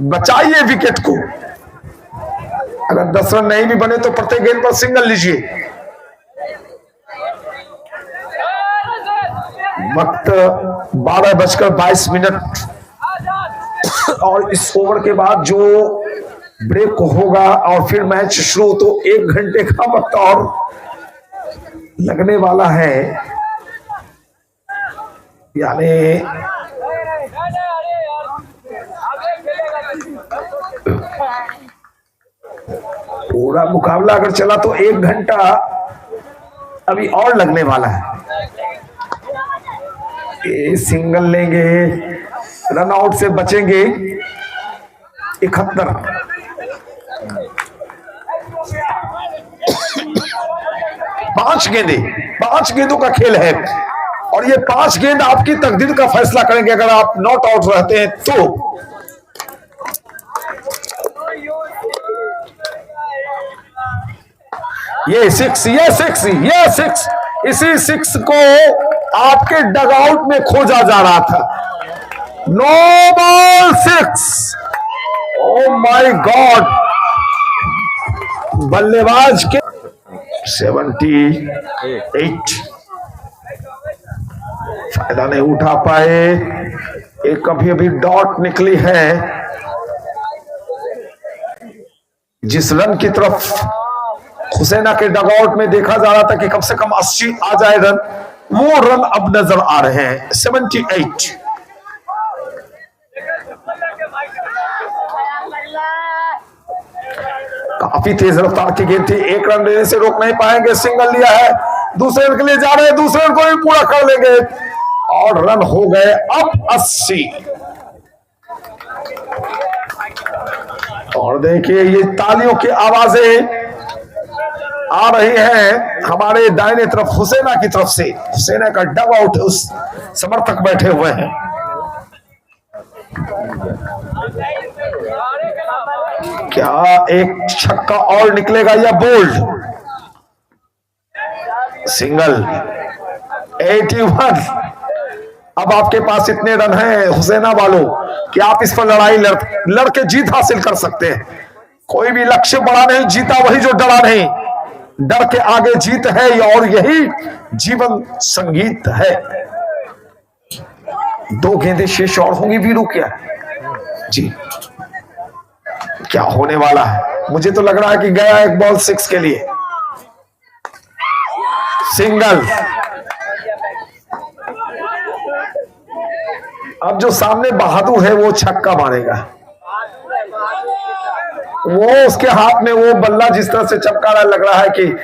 बचाइए विकेट को। अगर 10 रन नहीं भी बने तो प्रत्येक गेंद पर सिंगल लीजिए। वक्त 12:22 और इस ओवर के बाद जो ब्रेक होगा और फिर मैच शुरू, तो 1 घंटे का वक्त और लगने वाला है। यानी पूरा मुकाबला अगर चला तो 1 घंटा अभी और लगने वाला है। ये सिंगल लेंगे, रन आउट से बचेंगे 71। 5 गेंदे, 5 गेंदों का खेल है और ये 5 गेंद आपकी तकदीर का फैसला करेंगे। अगर आप नॉट आउट रहते हैं तो ये 6, ये 6, इसी 6 को आपके डगआउट में खोजा जा रहा था। No ball 6। Oh my God, बल्लेबाज के 78 फायदा नहीं उठा पाए। एक अभी डॉट निकली है। जिस रन की तरफ हुसैना के डगआउट में देखा जा रहा था कि कम से कम 80 आ जाए रन, वो रन अब नजर आ रहे हैं। 78। काफी तेज रफ्तार की गेंद थी, 1 रन लेने से रोक नहीं पाएंगे। सिंगल लिया है, दूसरे रन के लिए जा रहे हैं, दूसरे रन को भी पूरा कर लेंगे और रन हो गए अब 80। और देखिए ये तालियों की आवाजें आ रही हैं हमारे दाहिने तरफ हुसैना की तरफ से। हुसैना का डग आउट, उस समर्थक बैठे हुए हैं। क्या एक छक्का और निकलेगा या बोल्ड? सिंगल। 81। अब आपके पास इतने रन हैं हुसैना वालों कि आप इस पर लड़ाई लड़के जीत हासिल कर सकते हैं। कोई भी लक्ष्य बड़ा नहीं, जीता वही जो डरा नहीं। डर के आगे जीत है और यही जीवन संगीत है। 2 गेंदें शेष और होंगी वीरू क्या जी? क्या होने वाला है? मुझे तो लग रहा है कि गया 1 बॉल 6 के लिए। सिंगल। अब जो सामने बहादुर है वो छक्का मारेगा। वो उसके हाथ में वो बल्ला जिस तरह से चमका रहा, लग रहा है कि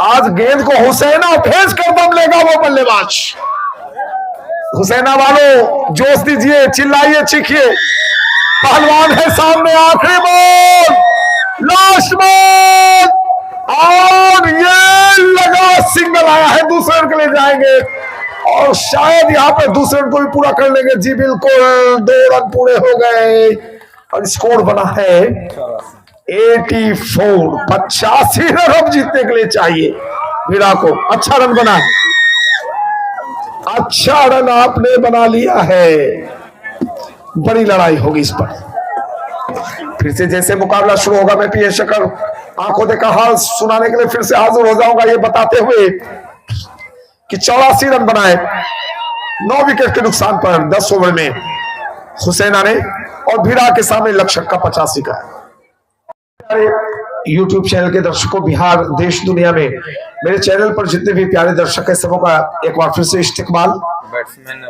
आज गेंद को हुसैना भेज कर दम लेगा वो बल्लेबाज। हुसैना वालों जोश दीजिए, चिल्लाइए, चीखिए। पहलवान है सामने, आखिरी बॉल, लास्ट बॉल, और ये लगा सिंगल आया है। दूसरे रन के लिए जाएंगे और शायद यहां पर दूसरे रन को भी पूरा कर लेंगे। जी बिल्कुल, 2 रन पूरे हो गए और स्कोर बना है 84। 85 रन अब जीतने के लिए चाहिए वीरा को। अच्छा रन बना, अच्छा रन आपने बना लिया है। बड़ी लड़ाई होगी इस पर। फिर से जैसे मुकाबला शुरू होगा, मैं पीएस शक्कर आंखों देखा हाल सुनाने के लिए फिर से हाजिर हो जाऊंगा, ये बताते हुए कि 84 रन बनाए 9 विकेट के नुकसान पर 10 ओवर में हुसैना ने, और भिड़ा के सामने लक्ष्य का 85 का है। YouTube चैनल के दर्शकों, बिहार देश दुनिया में मेरे चैनल पर जितने भी प्यारे दर्शक है, सबों का एक बार फिर से इस्तेकबाल। बैट्समैन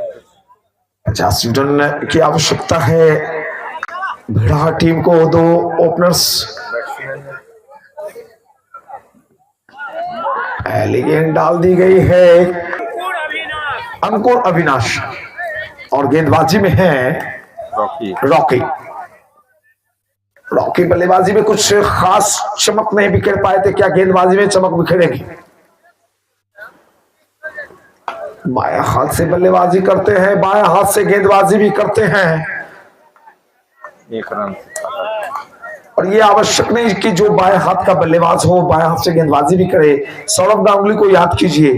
85 रन की आवश्यकता है भिड़ा टीम को। दो ओपनर्स, पहली गेंद डाल दी गई है अंकुर अविनाश और गेंदबाजी में है रॉकी। रॉकी बल्लेबाजी में कुछ खास चमक नहीं बिखेर पाए थे, क्या गेंदबाजी में चमक बिखेरेगी? बाएं हाथ से बल्लेबाजी करते हैं, बाएं हाथ से गेंदबाजी भी करते हैं। 1 रन। और ये आवश्यक नहीं कि जो बाएं हाथ का बल्लेबाज हो बाएं हाथ से गेंदबाजी भी करे। सौरभ गांगुली को याद कीजिए,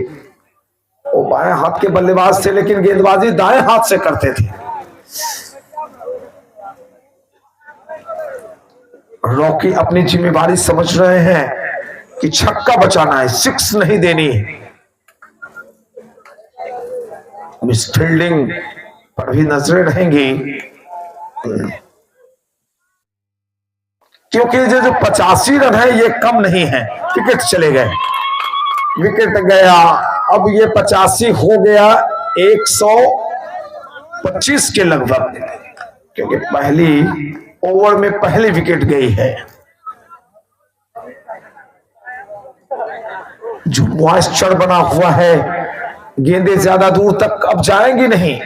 वो बाएं हाथ के बल्लेबाज थे लेकिन गेंदबाजी दाएं हाथ से करते थे। रॉकी अपनी जिम्मेदारी समझ रहे हैं कि छक्का बचाना है, 6 नहीं देनी है। मिस फील्डिंग पर भी नजरें रहेंगी, क्योंकि जो 85 रन है ये कम नहीं है। विकेट चले गए, विकेट गया। अब ये 85 हो गया 125 के लगभग, क्योंकि पहली ओवर में पहली विकेट गई है। जो मॉइस्चर बना हुआ है, गेंदें ज्यादा दूर तक अब जाएंगी नहीं।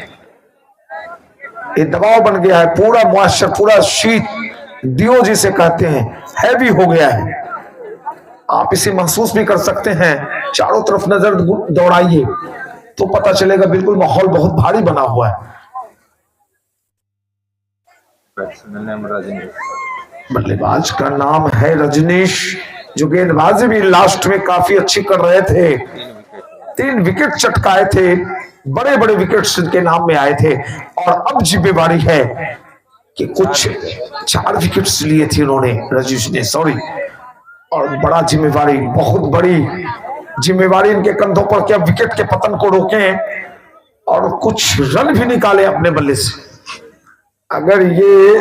ये दबाव बन गया है, पूरा मॉइस्चर, पूरा शीत डियो जिसे कहते हैं, हैवी हो गया है। आप इसे महसूस भी कर सकते हैं। चारों तरफ नजर दौड़ाइए तो पता चलेगा, बिल्कुल माहौल बहुत भारी बना हुआ है। बल्लेबाज का नाम है रजनीश, जो गेंदबाजी भी लास्ट में काफी अच्छी कर रहे थे। 3 विकेट चटकाए थे, बड़े बड़े विकेट्स के नाम में आए थे। और अब जिम्मेवारी है कि कुछ 4 विकेट्स लिए थे उन्होंने, रजनीश ने, सॉरी। और बड़ा जिम्मेवारी, बहुत बड़ी जिम्मेवारी इनके कंधों पर, क्या विकेट के पतन को रोकें और कुछ रन भी निकाले अपने बल्ले से। अगर ये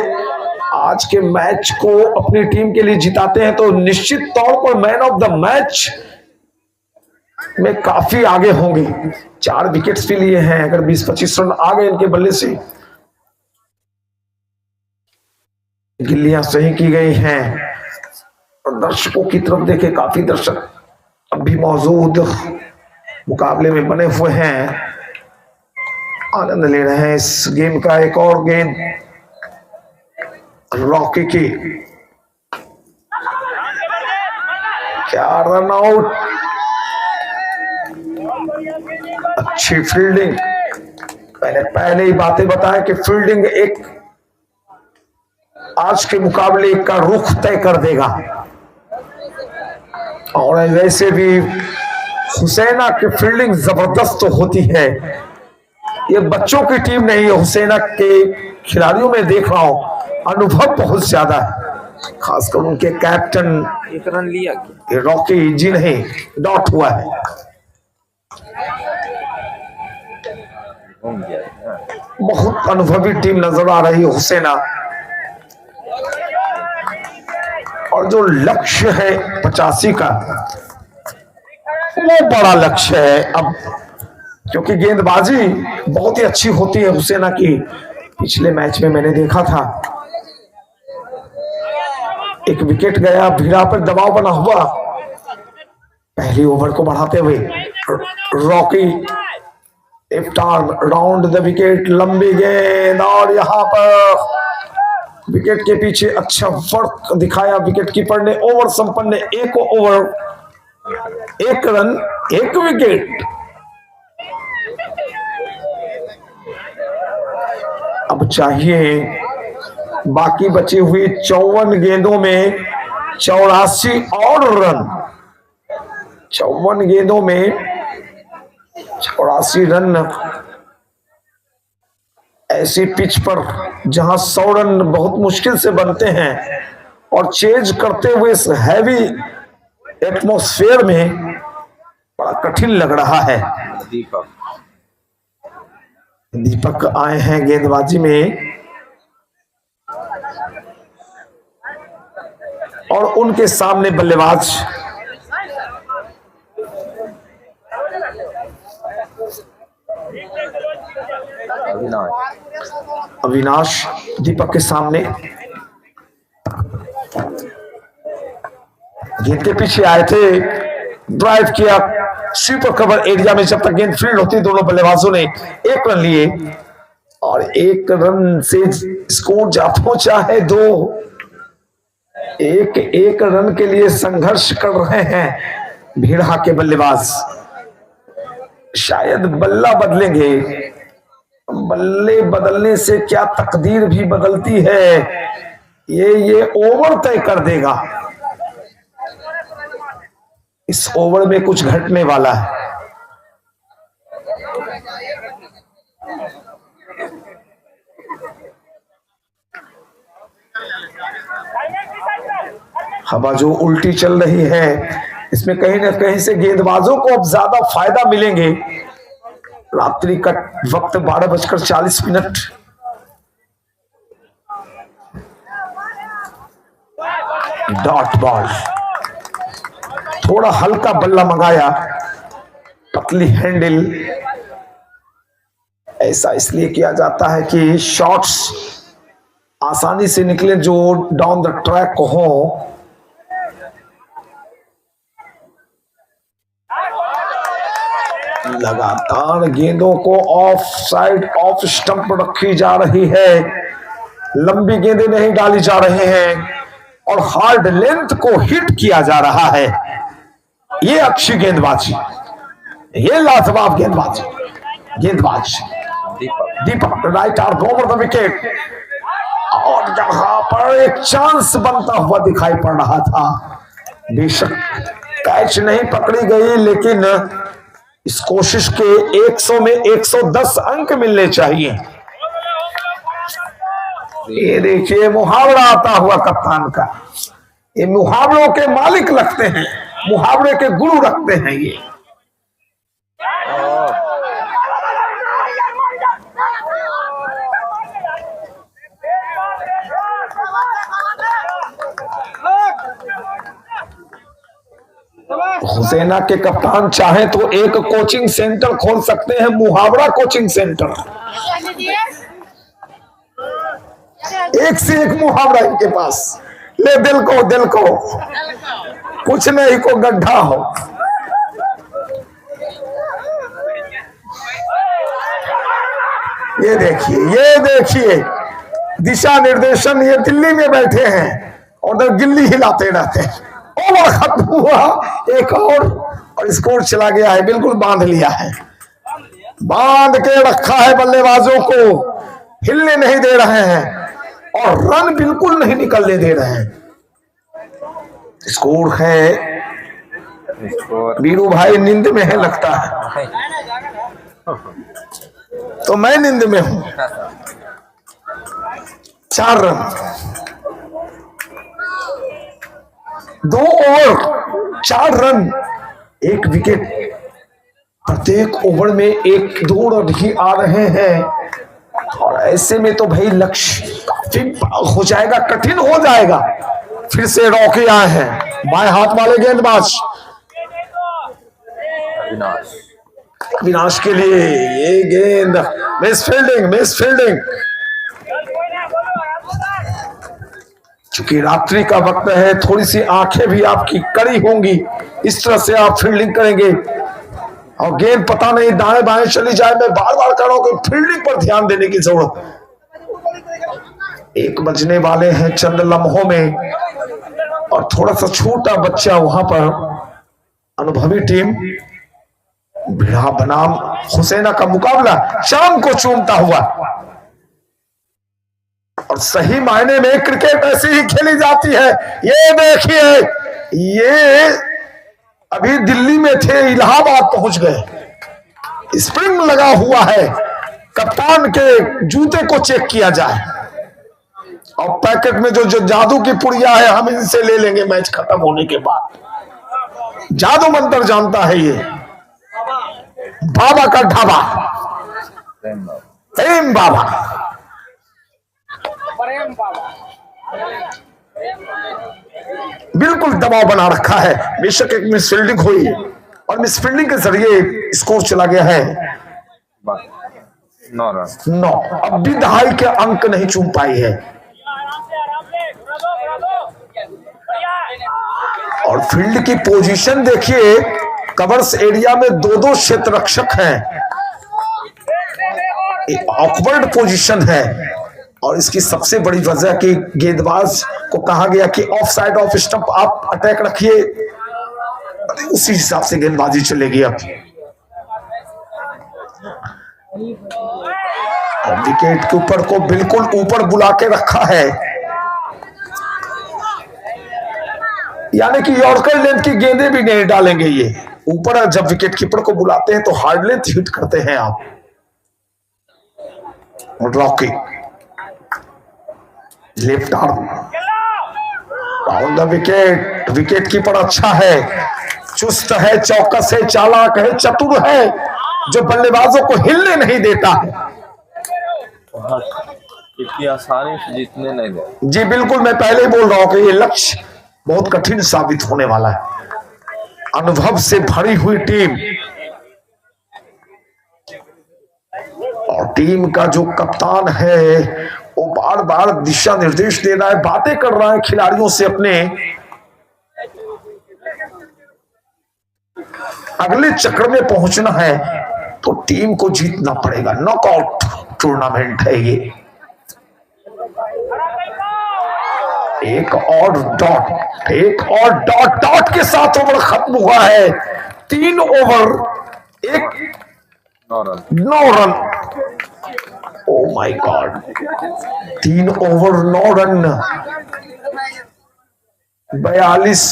आज के मैच को अपनी टीम के लिए जिताते हैं तो निश्चित तौर पर मैन ऑफ द मैच में काफी आगे होंगे। 4 विकेट्स भी लिए हैं, अगर 20-25 रन आ गए इनके बल्ले से। गिल्लियां सही की गई हैं। और दर्शकों की तरफ देखे, काफी दर्शक अब भी मौजूद मुकाबले में बने हुए हैं, आनंद ले रहे हैं इस गेम का। एक और गेंद रॉकी की, क्या रन आउट, अच्छी फील्डिंग। मैंने पहले ही बातें बताया कि फील्डिंग एक आज के मुकाबले का रुख तय कर देगा। और वैसे भी हुसैना की फील्डिंग जबरदस्त होती है। ये बच्चों की टीम नहीं है, हुसैना के खिलाड़ियों में देख रहा हूं अनुभव बहुत ज्यादा है, खासकर उनके कैप्टन। 1 रन लिया ये रॉकी जी नहीं, डॉट हुआ है। बहुत अनुभवी टीम नजर आ रही है हुसैना। और जो लक्ष्य है 85 का, वो बड़ा लक्ष्य है अब, क्योंकि गेंदबाजी बहुत ही अच्छी होती है हुसैना की। पिछले मैच में मैंने देखा था, एक विकेट गया, भिड़ा पर दबाव बना हुआ। पहली ओवर को बढ़ाते हुए Rocky left arm round the wicket, लंबी गेंद, और यहां पर विकेट के पीछे अच्छा फर्क दिखाया विकेट कीपर ने। ओवर संपन्न, 1 ओवर 1 रन 1 विकेट। अब चाहिए बाकी बची हुई 54 गेंदों में 84 और रन। 54 गेंदों में 84 रन। ऐसी पिच पर जहां 100 रन बहुत मुश्किल से बनते हैं, और चेज करते हुए इस हैवी एटमॉस्फेयर में बड़ा कठिन लग रहा है। दीपक आए हैं गेंदबाजी में, और उनके सामने बल्लेबाज अविनाश दीपक के सामने गेंद के पीछे आए थे, ड्राइव किया स्वीपर कवर एरिया में। जब तक गेंद फील्ड होती दोनों बल्लेबाजों ने 1 रन लिए और 1 रन से स्कोर जाता चाहे 2, 1 रन के लिए संघर्ष कर रहे हैं भीड़ा के बल्लेबाज। शायद बल्ला बदलेंगे, बल्ले बदलने से क्या तकदीर भी बदलती है, ये ओवर तय कर देगा। इस ओवर में कुछ घटने वाला है। हवा जो उल्टी चल रही है, इसमें कहीं ना कहीं से गेंदबाजों को अब ज्यादा फायदा मिलेंगे। रात्रि का वक्त 12:40। डॉट बॉल, थोड़ा हल्का बल्ला मंगाया, पतली हैंडल। ऐसा इसलिए किया जाता है कि शॉट्स आसानी से निकले जो डाउन द ट्रैक हो। लगातार गेंदों को ऑफ साइड ऑफ स्टंप रखी जा रही है, लंबी गेंदें नहीं डाली जा रही हैं और हार्ड लेंथ को हिट किया जा रहा है। ये अच्छी गेंदबाजी, ये लाजवाब गेंदबाज Deepak right arm over the wicket. और यहां पर एक चांस बनता हुआ दिखाई पड़ रहा था। बेशक कैच नहीं पकड़ी गई, लेकिन इस कोशिश के 100 में 110 अंक मिलने चाहिए। ये देखिए मुहावरा आता हुआ कप्तान का। ये मुहावरों के मालिक लगते हैं, मुहावरे के गुरु रखते हैं ये। हुसैना के कप्तान चाहे तो एक कोचिंग सेंटर खोल सकते हैं, मुहावरा कोचिंग सेंटर। एक से एक मुहावरा इनके पास। ले दिल को कुछ नहीं को गड्ढा हो। ये देखिए दिशा निर्देशन। ये दिल्ली में बैठे हैं और उधर गिल्ली हिलाते रहते हैं। ओवर खत्म हुआ, एक और स्कोर चला गया है। बिल्कुल बांध लिया है, बांध के रखा है, बल्लेबाजों को हिलने नहीं दे रहे हैं और रन बिल्कुल नहीं निकलने दे रहे हैं। स्कोर है, वीरू भाई नींद में है लगता है, तो मैं नींद में हूं। 4 रन, 2 ओवर 4 रन 1 विकेट। प्रत्येक ओवर में 1-2 रन ही आ रहे हैं और ऐसे में तो भाई लक्ष्य काफी हो जाएगा, कठिन हो जाएगा। फिर से रॉकी आए हैं, बाएं हाथ वाले गेंदबाज अविनाश के लिए। ये गेंद मिस फील्डिंग। चूंकि रात्रि का वक्त है, थोड़ी सी आंखें भी आपकी कड़ी होंगी, इस तरह से आप फील्डिंग करेंगे और गेंद पता नहीं दाएं बाएं चली जाए। मैं बार बार कह रहा हूं कि फील्डिंग पर ध्यान देने की जरूरत। 1 बजने वाले हैं चंद लम्हों में और थोड़ा सा छोटा बच्चा वहां पर। अनुभवी टीम भिड़ा बनाम हुसैना का मुकाबला शाम को चूमता हुआ। और सही मायने में क्रिकेट ऐसी ही खेली जाती है। ये देखिए, ये अभी दिल्ली में थे, इलाहाबाद पहुंच गए। स्प्रिंग लगा हुआ है, कप्तान के जूते को चेक किया जाए और पैकेट में जो जादू की पुड़िया है हम इनसे ले लेंगे मैच खत्म होने के बाद। जादू मंत्र जानता है ये बाबा का ढाबा, प्रेम बाबा। बिल्कुल दबाव बना रखा है। बेशक एक मिसफील्डिंग हुई और मिसफील्डिंग के जरिए स्कोर चला गया है 9। अब भी दहाई के अंक नहीं चूम पाई है। और फील्ड की पोजीशन देखिए, कवर्स एरिया में 2-2 क्षेत्र रक्षक हैं, ऑकवर्ड पोजीशन है। और इसकी सबसे बड़ी वजह कि गेंदबाज को कहा गया कि ऑफ साइड ऑफ स्टंप आप अटैक रखिए, उसी हिसाब से गेंदबाजी चलेगी। अब विकेट के ऊपर को बिल्कुल ऊपर बुला के रखा है, यानी कि यॉर्कर लेंथ की गेंदें भी नहीं डालेंगे ये ऊपर। जब विकेट कीपर को बुलाते हैं तो हार्ड लेंथ हिट करते हैं आप। Rocky left arm on the wicket. Wicket keeper अच्छा है, चुस्त है, चौकस है, चालाक है, चतुर है, जो बल्लेबाजों को हिलने नहीं देता है। इतनी आसानी से जीतने नहीं दे। जी बिल्कुल, मैं पहले ही बोल रहा हूं कि ये लक्ष्य बहुत कठिन साबित होने वाला है। अनुभव से भरी हुई टीम और टीम का जो कप्तान है वो बार बार दिशा निर्देश दे रहा है, बातें कर रहा है खिलाड़ियों से अपने। अगले चक्र में पहुंचना है तो टीम को जीतना पड़ेगा। नॉकआउट टूर्नामेंट है ये। एक और डॉट के साथ ओवर खत्म हुआ है। 3 over 9 run. O my God, 3 over 9 run. 42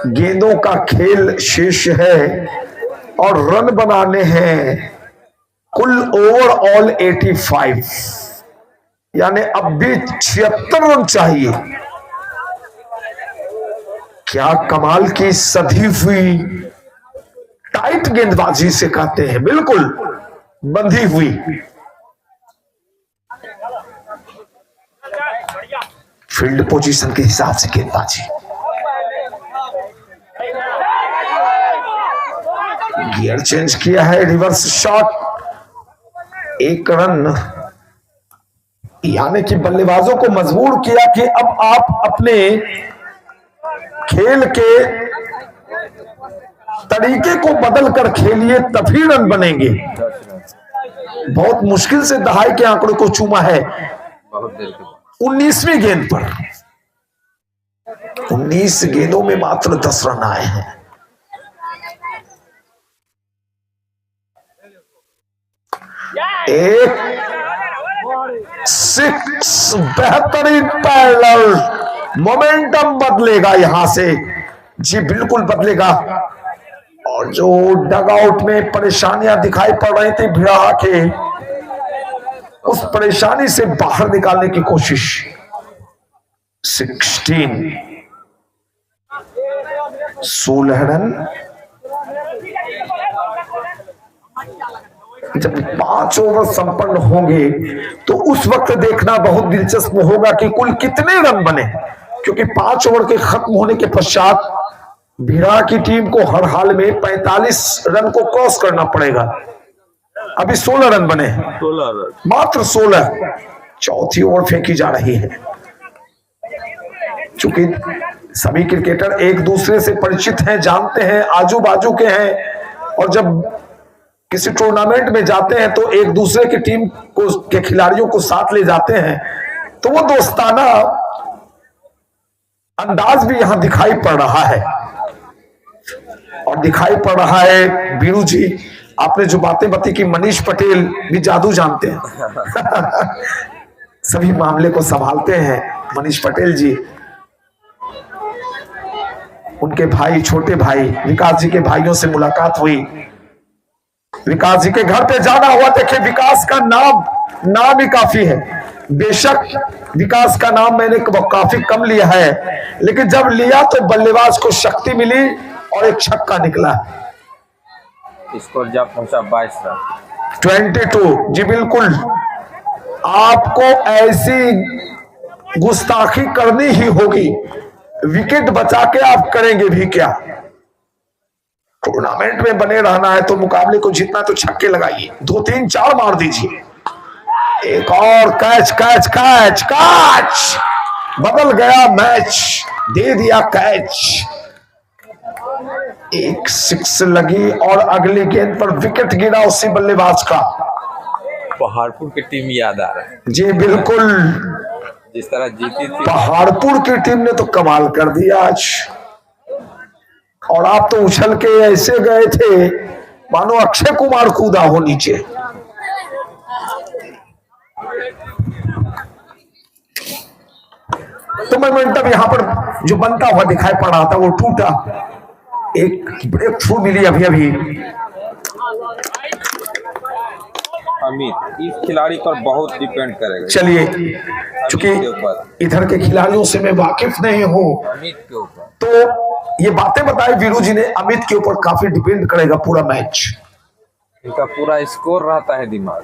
गेंदों का खेल शेष है और रन बनाने हैं कुल ओवरऑल 85, यानी अब भी 76 रन चाहिए। क्या कमाल की सधी हुई टाइट गेंदबाजी से कहते हैं, बिल्कुल बंधी हुई। फील्ड पोजीशन के हिसाब से गेंदबाजी। गियर चेंज किया है, रिवर्स शॉट, 1 रन, यानी कि बल्लेबाजों को मजबूर किया कि अब आप अपने खेल के तरीके को बदल कर खेलिए तभी रन बनेंगे। बहुत मुश्किल से दहाई के आंकड़े को चूमा है। 19वीं गेंद पर 19 गेंदों में मात्र 10 रन आए हैं। एक 6 बेहतरीन पैरेलल। मोमेंटम बदलेगा यहां से, जी बिल्कुल बदलेगा। और जो डगआउट में परेशानियां दिखाई पड़ रही थी भिड़ा के, उस परेशानी से बाहर निकालने की कोशिश। 16 रन। जब 5 ओवर संपन्न होंगे तो उस वक्त देखना बहुत दिलचस्प होगा कि कुल कितने रन बने, क्योंकि 5 ओवर के खत्म होने के पश्चात भिड़ा की टीम को हर हाल में 45 रन को क्रॉस करना पड़ेगा। अभी 16 रन बने, 16 रन, मात्र 16। चौथी ओवर फेंकी जा रही है। चूंकि सभी क्रिकेटर एक दूसरे से परिचित हैं, जानते हैं, आजू बाजू के हैं, और जब किसी टूर्नामेंट में जाते हैं तो एक दूसरे की टीम को के खिलाड़ियों को साथ ले जाते हैं, तो वो दोस्ताना अंदाज भी यहां दिखाई पड़ रहा है। और दिखाई पड़ रहा है बीरू जी, आपने जो बातें बताई कि मनीष पटेल भी जादू जानते हैं। सभी मामले को संभालते हैं मनीष पटेल जी। उनके भाई, छोटे भाई विकास जी के भाइयों से मुलाकात हुई। विकास जी के घर पे जाना हुआ। देखिए विकास का नाम ही काफी है। बेशक विकास का नाम मैंने काफी कम लिया है, लेकिन जब लिया तो बल्लेबाज को शक्ति मिली और एक छक्का निकला। स्कोर जब पहुंचा 22 रन। 22। जी बिल्कुल, आपको ऐसी गुस्ताखी करनी ही होगी विकेट बचा के आप करेंगे भी क्या? टूर्नामेंट में बने रहना है तो मुकाबले को जीतना, तो छक्के लगाइए, 2 3 4 मार दीजिए। एक और कैच कैच कैच कैच, बदल गया मैच, दे दिया कैच। एक 6 लगी और अगली गेंद पर विकेट गिरा उसी बल्लेबाज का। पहाड़पुर की टीम याद आ रहा है, जी बिल्कुल, जिस तरह जीती थी। पहाड़पुर की टीम ने तो कमाल कर दिया आज, और आप तो उछल के ऐसे गए थे मानो अक्षय कुमार कूदा हो नीचे। तो मोमेंटम यहां पर जो बनता हुआ दिखाई पड़ रहा था वो टूटा। एक ब्रेक थ्रू मिली अभी अभी। अमित, इस खिलाड़ी पर बहुत डिपेंड करेगा। चलिए, चूंकि इधर के खिलाड़ियों से मैं वाकिफ नहीं हूं, अमित के ऊपर तो ये बातें बताई वीरू जी ने, अमित के ऊपर काफी डिपेंड करेगा पूरा मैच। इनका पूरा स्कोर रहता है दिमाग।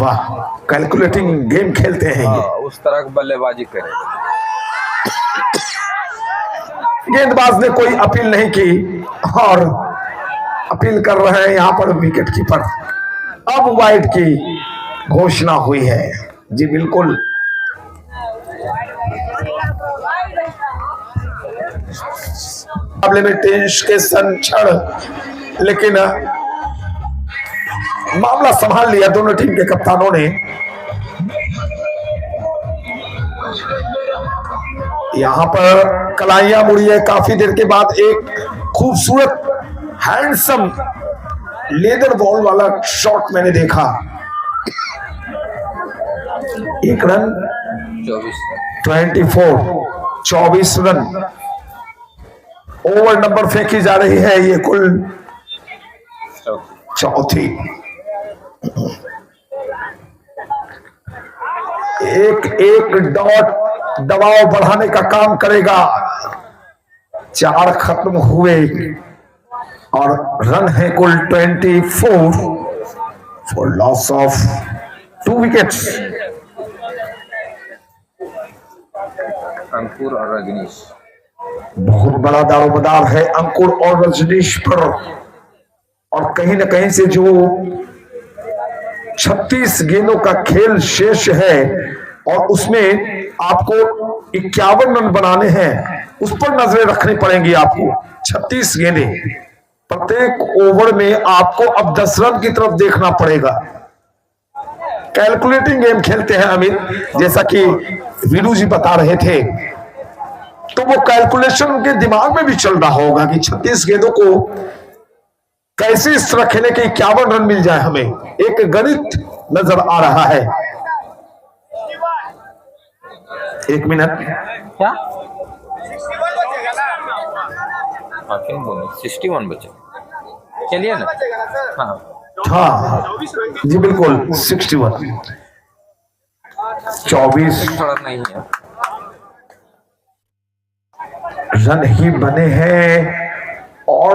वाह, कैलकुलेटिंग गेम खेलते हैं ये। उस तरह की बल्लेबाजी करेगा। गेंदबाज ने कोई अपील नहीं की और अपील कर रहे हैं यहां पर विकेट कीपर। अब वाइड की घोषणा हुई है। जी बिल्कुल, मामले में टेंस के संक्षण, लेकिन मामला संभाल लिया दोनों टीम के कप्तानों ने। यहां पर कलाइयां मुड़ी है काफी देर के बाद। एक खूबसूरत हैंडसम लेदर बॉल वाला शॉट मैंने देखा। 1 रन 24 रन। ओवर नंबर फेंकी जा रही है, ये कुल चौथी। एक डॉट दबाव बढ़ाने का काम करेगा। 4 खत्म हुए और रन है कुल 24 फॉर लॉस ऑफ 2 विकेट्स। अंकुर और रजनीश, बहुत बड़ा दारोमदार है अंकुर और रजनीश पर, और कहीं ना कहीं से जो 36 गेंदों का खेल शेष है और उसमें आपको 51 रन बनाने हैं, उस पर नजरें रखनी पड़ेंगी आपको। 36 गेंदें, प्रत्येक ओवर में आपको अब 10 रन की तरफ देखना पड़ेगा। कैलकुलेटिंग गेम खेलते हैं अमित, जैसा कि वीरू जी बता रहे थे, तो वो कैलकुलेशन उनके दिमाग में भी चल रहा होगा कि 36 गेंदों को कैसे इस तरह खेले कि 51 रन मिल जाए हमें। एक गणित नजर आ रहा है। 1 मिनट क्या 61 बचे, चलिए ना। हाँ जी बिल्कुल, 61 24 थोड़ा नहीं है, रन ही बने हैं और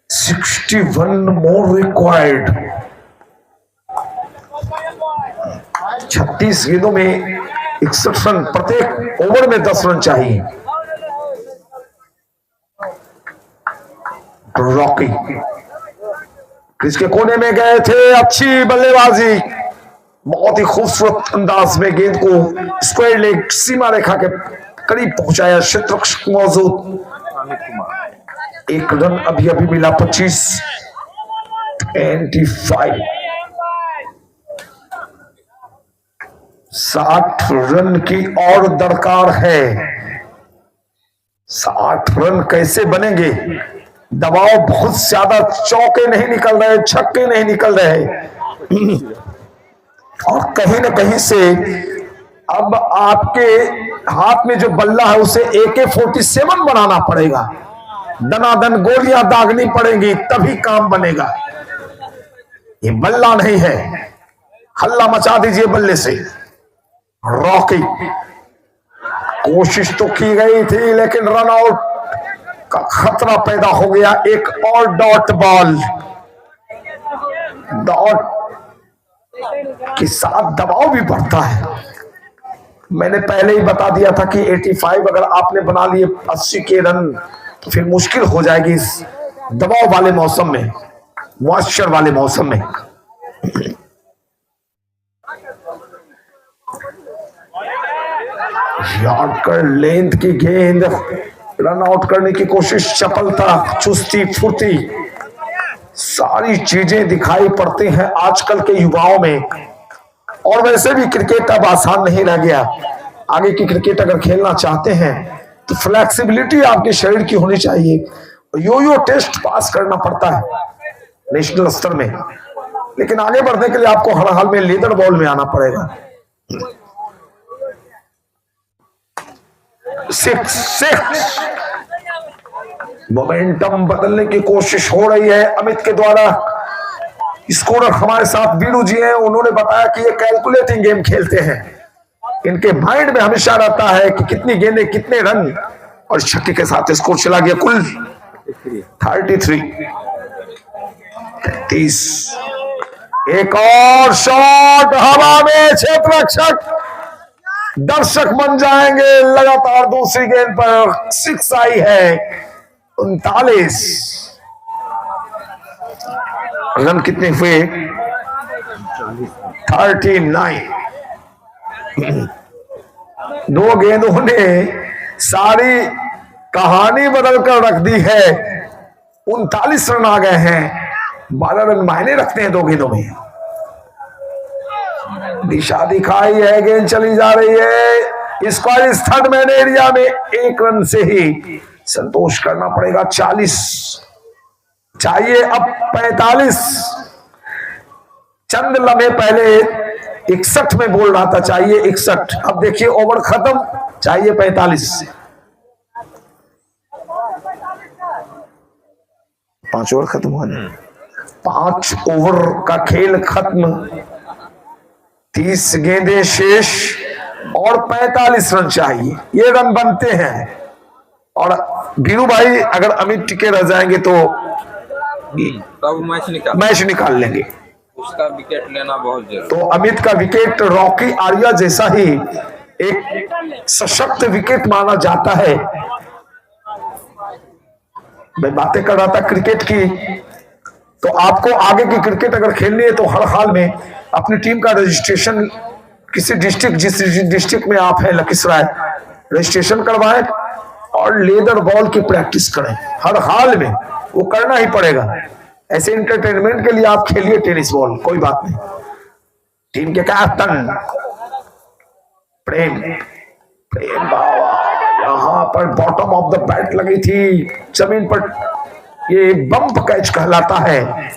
61 मोर रिक्वायर्ड। 36 गेंदों में 61 रन, प्रत्येक ओवर में 10 रन चाहिए। रॉकी किसके कोने में गए थे, अच्छी बल्लेबाजी, बहुत ही खूबसूरत अंदाज में गेंद को स्क्वायर लेग सीमा रेखा के करीब पहुंचाया। क्षेत्ररक्षक मौजूद, अमित कुमार। 1 रन अभी अभी मिला। 25 60 रन की और दरकार है। 60 रन कैसे बनेंगे? दबाव बहुत ज्यादा, चौके नहीं निकल रहे, छक्के नहीं निकल रहे, और कहीं ना कहीं से अब आपके हाथ में जो बल्ला है उसे AK-47 बनाना पड़ेगा। दनादन गोलियां दागनी पड़ेंगी, तभी काम बनेगा। ये बल्ला नहीं है। हल्ला मचा दीजिए बल्ले से। रॉकी, कोशिश तो की गई थी लेकिन रन आउट का खतरा पैदा हो गया। एक और डॉट बॉल, डॉट के साथ दबाव भी बढ़ता है। मैंने पहले ही बता दिया था कि 85 अगर आपने बना लिए 80 के रन तो फिर मुश्किल हो जाएगी इस दबाव वाले मौसम में, मॉइस्चर वाले मौसम में। यॉर्कर लेंथ की गेंद, रन आउट करने की कोशिश, चपलता, चुस्ती, फुर्ती, सारी चीजें दिखाई पड़ती हैं आजकल के युवाओं में। और वैसे भी क्रिकेट अब आसान नहीं रह गया। आगे की क्रिकेट अगर खेलना चाहते हैं तो फ्लेक्सिबिलिटी आपके शरीर की होनी चाहिए। यो टेस्ट पास करना पड़ता है नेशनल स्तर में, लेकिन आगे बढ़ने के लिए आपको हर हाल में लीडर बॉल में आना पड़ेगा। 6 मोमेंटम बदलने की कोशिश हो रही है अमित के द्वारा। स्कोरर हमारे साथ बीरू जी हैं, उन्होंने बताया कि ये कैलकुलेटिंग गेम खेलते हैं। इनके माइंड में हमेशा रहता है कि कितनी गेंदें, कितने रन, और छक्के के साथ स्कोर चला गया कुल 33। एक और शॉट हवा में, क्षेत्र रक्षक, दर्शक बन जाएंगे। लगातार दूसरी गेंद पर 6 आई है। 39 रन कितने हुए? 39। 2 गेंदों ने सारी कहानी बदल कर रख दी है। 39 रन आ गए हैं। 12 रन मायने रखते हैं 2 गेंदों में। दिशा दिखाई है, गेंद चली जा रही है। स्क्वायर थर्ड मैन एरिया में 1 रन से ही संतोष करना पड़ेगा। 40 चाहिए, अब 45। चंद लम्हे पहले 61 में बोल रहा था चाहिए 61, अब देखिए ओवर खत्म, चाहिए 45। 5 ओवर खत्म हुआ, 5 ओवर का खेल खत्म, 30 गेंदें शेष और 45 रन चाहिए। ये रन बनते हैं। और बीरू भाई अगर अमित टिके रह जाएंगे तो तब मैच निकाल लेंगे। उसका विकेट लेना बहुत जरूरी। तो अमित का विकेट रॉकी आर्या जैसा ही एक सशक्त विकेट माना जाता है। मैं बातें कर रहा था क्रिकेट की, तो आपको आगे की क्रिकेट अगर खेलनी है तो हर हाल में अपनी टीम का रजिस्ट्रेशन किसी डिस्ट्रिक्ट, जिस डिस्ट्रिक्ट में आप हैं लखीसराय, रजिस्ट्रेशन करवाएं और लेदर बॉल की प्रैक्टिस करें। हर हाल में वो करना ही पड़ेगा। ऐसे एंटरटेनमेंट के लिए आप खेलिए टेनिस बॉल, कोई बात नहीं। टीम के कैप्टन प्रेम बाबा, यहां पर बॉटम ऑफ द बैट लगी थी जमीन पर, ये बम्प कैच कहलाता है।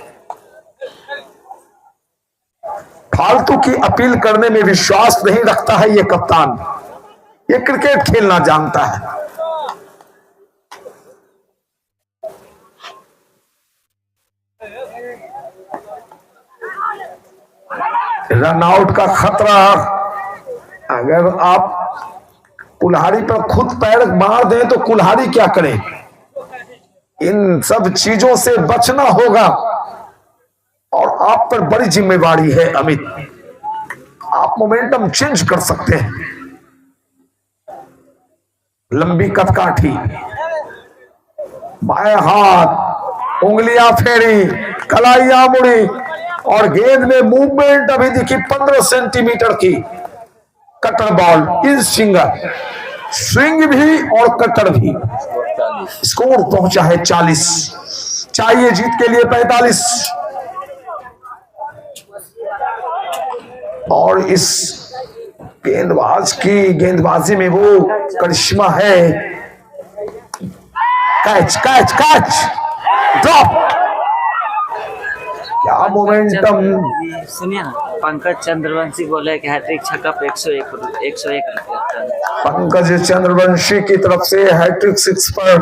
फालतू की अपील करने में विश्वास नहीं रखता है ये कप्तान, ये क्रिकेट खेलना जानता है। रन आउट का खतरा। अगर आप कुल्हाड़ी पर खुद पैर मार दें तो कुल्हाड़ी क्या करे। इन सब चीजों से बचना होगा और आप पर बड़ी जिम्मेवारी है अमित। आप मोमेंटम चेंज कर सकते हैं। लंबी कदकाठी, बाएं हाथ, उंगलियां फेरी, कलाइयां मुड़ी और गेंद में मूवमेंट अभी देखी 15 सेंटीमीटर की। Cutter ball in singer, swing भी और कटर भी। स्कोर पहुंचा है 40, चाहिए जीत के लिए 45। और इस गेंदबाज की गेंदबाजी में वो करिश्मा है। कैच कैच कैच, ड्रॉप, क्या मोमेंटम। सुनिए ना, पंकज चंद्रवंशी बोले कि हैट्रिक छक्का पे 101 रुपया। पंकज चंद्रवंशी की तरफ से हैट्रिक 6 पर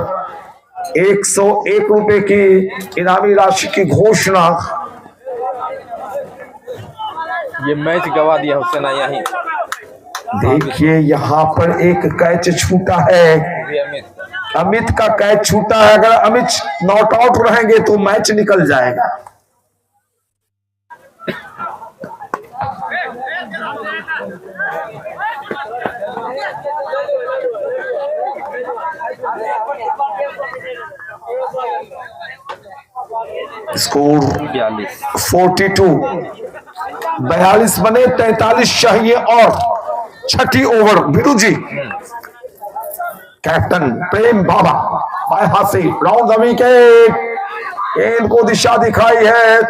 101 रुपए की इनामी राशि की घोषणा। ये मैच गवा दिया हुसैन यहीं। देखिए यहां पर एक कैच छूटा है, अमित का कैच छूटा है। अगर अमित नॉट आउट रहेंगे तो मैच निकल जाएगा। स्कोर 42, 42 बने, 43 चाहिए और छठी ओवर बिरू जी कैप्टन प्रेम बाबा बाएं हाथ से राउंड द विकेट, गेंद को दिशा दिखाई है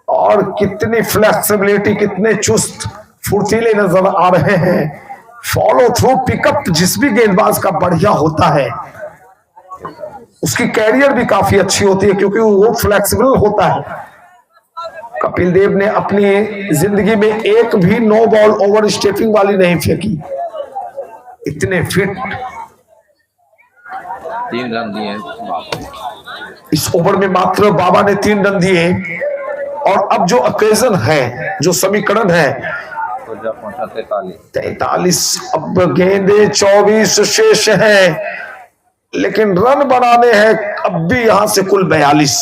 और कितनी फ्लेक्सिबिलिटी, कितने चुस्त फुर्तीले नजर आ रहे हैं। फॉलो थ्रू पिकअप जिस भी गेंदबाज का बढ़िया होता है उसकी कैरियर भी काफी अच्छी होती है क्योंकि वो फ्लेक्सिबल होता है। कपिल देव ने अपनी जिंदगी में एक भी नो बॉल ओवर स्टेपिंग वाली नहीं फेंकी, इतने फिट। 3 रन दिए इस ओवर में मात्र बाबा ने 3 रन दिए और अब जो ओकेजन है, जो समीकरण है 43, अब गेंदे 24 शेष हैं लेकिन रन बनाने हैं अब भी यहां से कुल 42।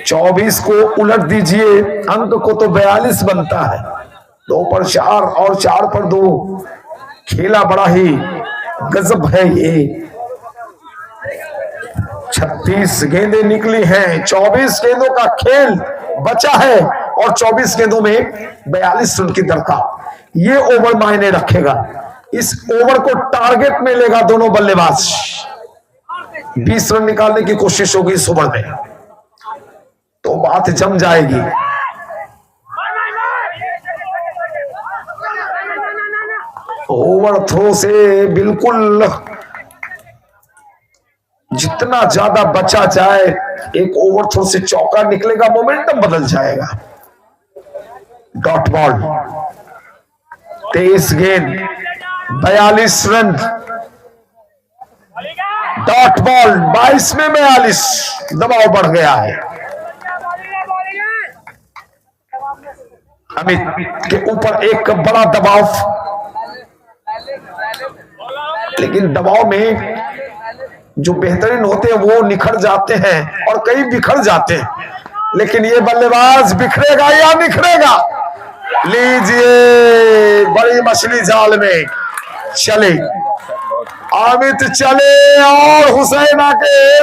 24 को उलट दीजिए, अंक को तो 42 बनता है। 2 पर 4 और 4 पर 2, खेला बड़ा ही गजब है ये। 36 गेंदें निकली हैं, 24 गेंदों का खेल बचा है और 24 गेंदों में 42 रन की दरकार। ये ओवर मायने रखेगा। इस ओवर को टारगेट में लेगा दोनों बल्लेबाज। 20 रन निकालने की कोशिश होगी इस ओवर में तो बात जम जाएगी। ओवर थ्रो से बिल्कुल जितना ज्यादा बचा जाए, एक ओवर थ्रो से चौका निकलेगा, मोमेंटम बदल जाएगा। डॉट बॉल, 23 गेंद 42 रन। डॉट बॉल 22 में 42, दबाव बढ़ गया है। अमित के ऊपर एक बड़ा दबाव, लेकिन दबाव में जो बेहतरीन होते हैं वो निखर जाते हैं और कई बिखर जाते हैं, लेकिन ये बल्लेबाज बिखरेगा या निखरेगा? लीजिए, बड़ी मछली जाल में चले, अमित चले और हुसैना के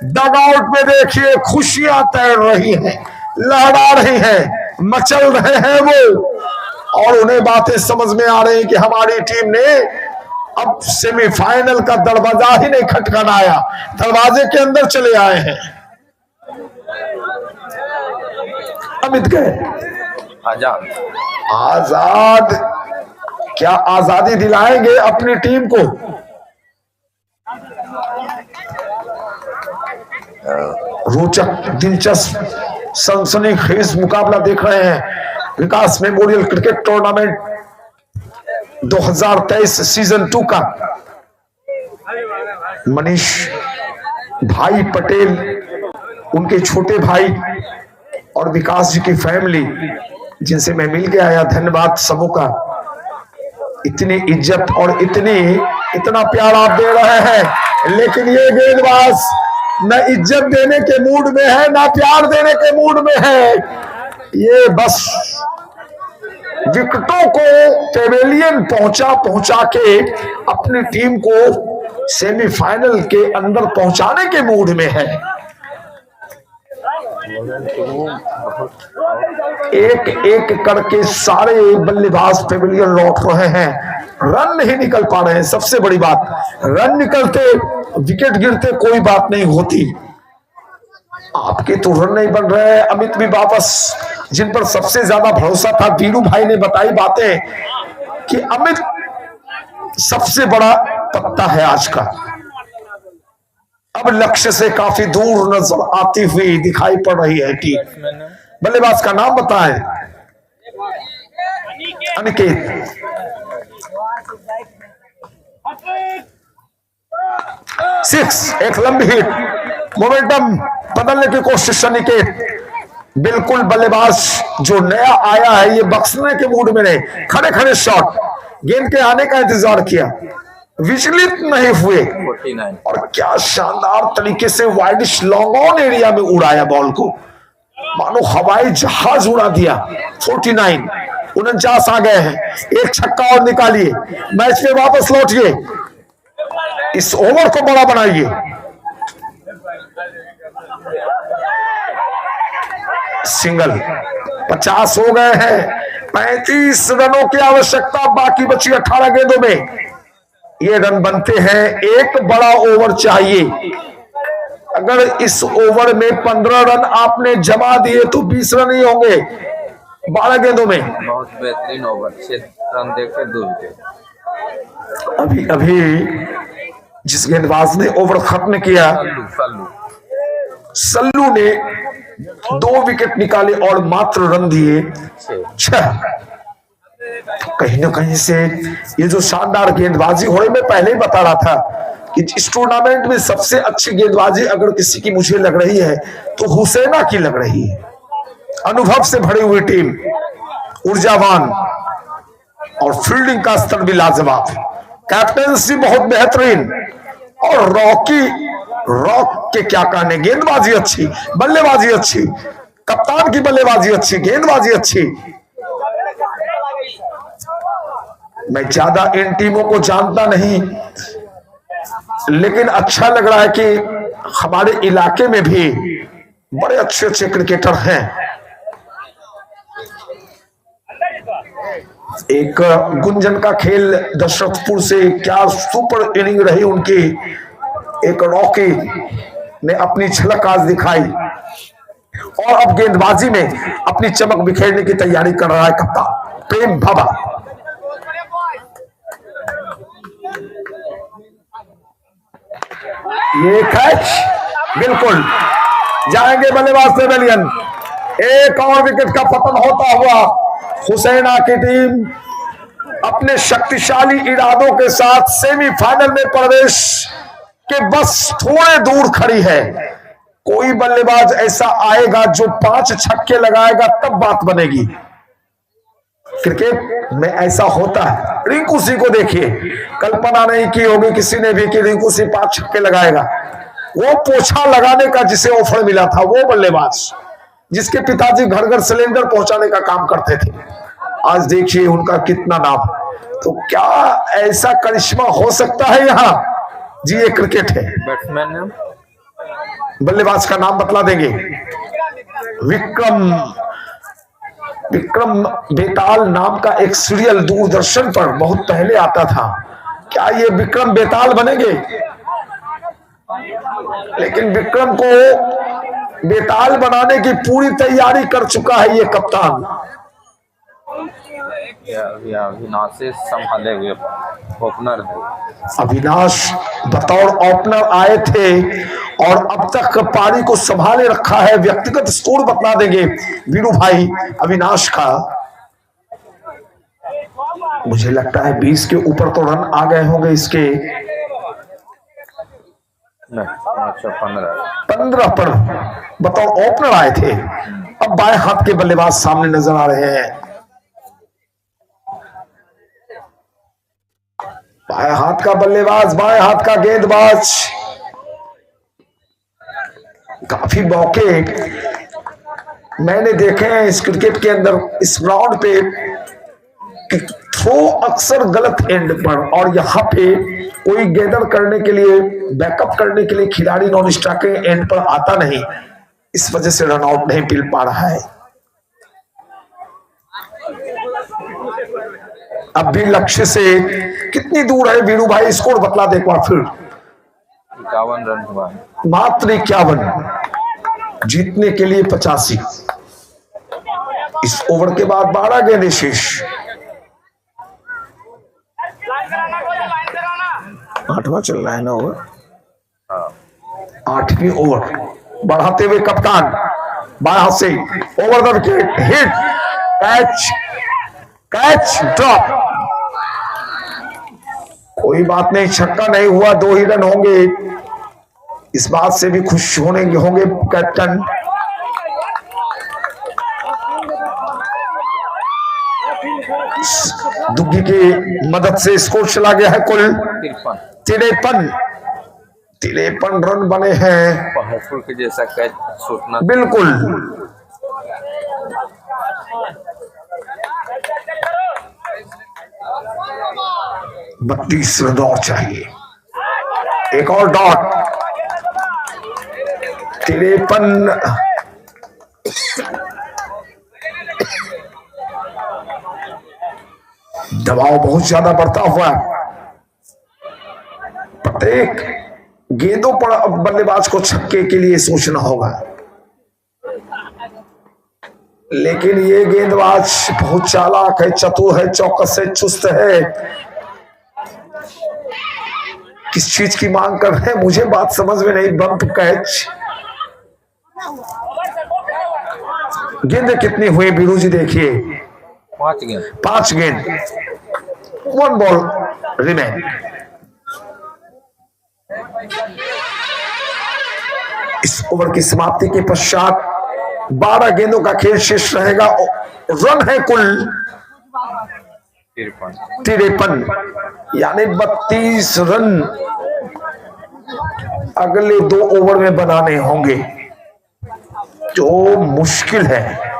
डगआउट में देखिए खुशियां तैर रही हैं, लहरा रही हैं, मचल रहे हैं वो, और उन्हें बातें समझ में आ रही कि हमारी टीम ने अब सेमीफाइनल का दरवाजा ही नहीं खटखटाया, दरवाजे के अंदर चले आए हैं। अमित गए आजाद, क्या आजादी दिलाएंगे अपनी टीम को? रोचक, दिलचस्प, सनसनीखेज मुकाबला देख रहे हैं विकास मेमोरियल क्रिकेट टूर्नामेंट 2023 सीजन 2 का। मनीष भाई पटेल, उनके छोटे भाई और विकास जी की फैमिली जिनसे मैं मिल के आया, धन्यवाद सबों का। इतनी इज्जत और इतना प्यार आप दे रहे हैं, लेकिन ये गेंदबाज न इज्जत देने के मूड में है ना प्यार देने के मूड में है। ये बस विकेटों को पेवेलियन पहुंचा के अपनी टीम को सेमीफाइनल के अंदर पहुंचाने के मूड में है। एक एक करके सारे बल्लेबाज पेवेलियन लौट रहे हैं, रन नहीं निकल पा रहे हैं। सबसे बड़ी बात, रन निकलते, विकेट गिरते कोई बात नहीं होती, आपके तो रन नहीं बन रहे हैं। अमित भी वापस, जिन पर सबसे ज्यादा भरोसा था, वीरू भाई ने बताई बातें कि अमित सबसे बड़ा पत्ता है आज का, अब लक्ष्य से काफी दूर नजर आती हुई दिखाई पड़ रही है टीम। बल्लेबाज का नाम बताएं। अनिकेत, 6, एक लंबी हिट, मोमेंटम बदलने की कोशिश। अनिकेत बिल्कुल बल्लेबाज जो नया आया है ये बख्शने के मूड में नहीं, खड़े खड़े शॉट, गेंद के आने का इंतजार किया, विचलित नहीं हुए 49 और क्या शानदार तरीके से वाइडिश लॉन्ग ऑन एरिया में उड़ाया बॉल को, मानो हवाई जहाज उड़ा दिया। 49 49 आ गए हैं, एक छक्का और निकालिए, मैच में वापस लौटिए, इस ओवर को बड़ा बनाइए। सिंगल, 50 हो गए हैं, 35 रनों की आवश्यकता, बाकी बची 18 गेंदों में। ये रन बनते हैं, एक बड़ा ओवर चाहिए। अगर इस ओवर में 15 रन आपने जमा दिए तो 20 रन ही होंगे 12 गेंदों में। बहुत बेहतरीन ओवर, 6 रन देकर 2 विकेट। अभी अभी जिस गेंदबाज ने ओवर खत्म किया, सल्लू ने 2 विकेट निकाले और मात्र रन दिए 6। कहीं ना कहीं से ये जो शानदार गेंदबाजी हो रही, मैं पहले ही बता रहा था कि इस टूर्नामेंट में सबसे अच्छी गेंदबाजी अगर किसी की मुझे लग रही है तो हुसैना की लग रही है। अनुभव से भरी हुई टीम, ऊर्जावान, और फील्डिंग का स्तर भी लाजवाब, कैप्टेंसी बहुत बेहतरीन, और रॉक के क्या कहने, गेंदबाजी अच्छी, बल्लेबाजी अच्छी, कप्तान की बल्लेबाजी अच्छी, गेंदबाजी अच्छी। मैं ज्यादा इन टीमों को जानता नहीं, लेकिन अच्छा लग रहा है कि हमारे इलाके में भी बड़े अच्छे अच्छे क्रिकेटर हैं। एक गुंजन का खेल दशरथपुर से, क्या सुपर इनिंग रही उनकी। एक रॉकी ने अपनी झलक आज दिखाई, और अब गेंदबाजी में अपनी चमक बिखेरने की तैयारी कर रहा है कप्तान प्रेम भाभा। ये कैच बिल्कुल जाएंगे बल्लेबाज सेवेलियन। एक और विकेट का पतन होता हुआ हुसैना की टीम अपने शक्तिशाली इरादों के साथ सेमीफाइनल में प्रवेश के बस थोड़े दूर खड़ी है। कोई बल्लेबाज ऐसा आएगा जो 5 छक्के लगाएगा, तब बात बनेगी। क्रिकेट में ऐसा होता है। रिंकू सिंह को देखिए, कल्पना नहीं की होगी किसी ने भी कि रिंकू सिंह 5 छक्के लगाएगा। वो पोछा लगाने का जिसे ऑफर मिला था, वो बल्लेबाज जिसके पिताजी घर घर सिलेंडर पहुंचाने का काम करते थे, आज देखिए उनका कितना नाम। तो क्या ऐसा करिश्मा हो सकता है यहाँ? जी, ये क्रिकेट है। बैट्समैन ने बल्लेबाज का नाम बतला देंगे। विक्रम बेताल नाम का एक सीरियल दूरदर्शन पर बहुत पहले आता था। क्या ये विक्रम बेताल बनेंगे? लेकिन विक्रम को बेताल बनाने की पूरी तैयारी कर चुका है ये कप्तान। अविनाश से संभाले हुए ओपनर है। अविनाश बतौर ओपनर आए थे और अब तक पारी को संभाले रखा है। व्यक्तिगत स्कोर बता देंगे वीरू भाई अविनाश का। मुझे लगता है 20 के ऊपर तो रन आ गए होंगे इसके। 15 पर बतौर ओपनर आए थे। अब बाएं हाथ के बल्लेबाज सामने नजर आ रहे हैं। बाएं हाथ का बल्लेबाज, बाएं हाथ का गेंदबाज। काफी मौके मैंने देखे हैं इस क्रिकेट के अंदर, इस ग्राउंड पे थ्रो अक्सर गलत एंड पर, और यहाँ पे कोई गैदर करने के लिए, बैकअप करने के लिए खिलाड़ी नॉन स्ट्राइकिंग एंड पर आता नहीं, इस वजह से रन आउट नहीं मिल पा रहा है। अब भी लक्ष्य से कितनी दूर है वीरू भाई? स्कोर बतला दे एक बार फिर। 51 रन हुआ, मात्र 51, जीतने के लिए 85। इस ओवर के बाद 12 गेंदें शेष। 8वां चल रहा है ना ओवर, 8वीं ओवर। बढ़ाते हुए कप्तान बाएं हाथ से over the wicket, hit, catch, drop. कोई बात नहीं, छक्का नहीं हुआ, 2 ही रन होंगे। इस बात से भी खुश होंगे कैप्टन। दुग्गी की मदद से स्कोर चला गया है कुल 53 रन बने हैं। पहाड़पुर के जैसा कैच छूटना बिल्कुल। 32 रन और चाहिए। एक और डॉट, 53। दबाव बहुत ज्यादा बढ़ता हुआ है। प्रत्येक गेंदों पर अब बल्लेबाज को छक्के के लिए सोचना होगा, लेकिन ये गेंदबाज बहुत चालाक है, चतुर है, चौकस है, चुस्त है। किस चीज की मांग कर रहे हैं मुझे बात समझ में नहीं। Bump catch. गेंदें कितनी हुई बीरू जी देखिए? 5 गेंद। 5 गेंद, 1 बॉल रिमेन। इस ओवर की समाप्ति के पश्चात 12 गेंदों का खेल शेष रहेगा। रन है कुल 53, यानी 32 रन अगले 2 ओवर में बनाने होंगे, जो मुश्किल है।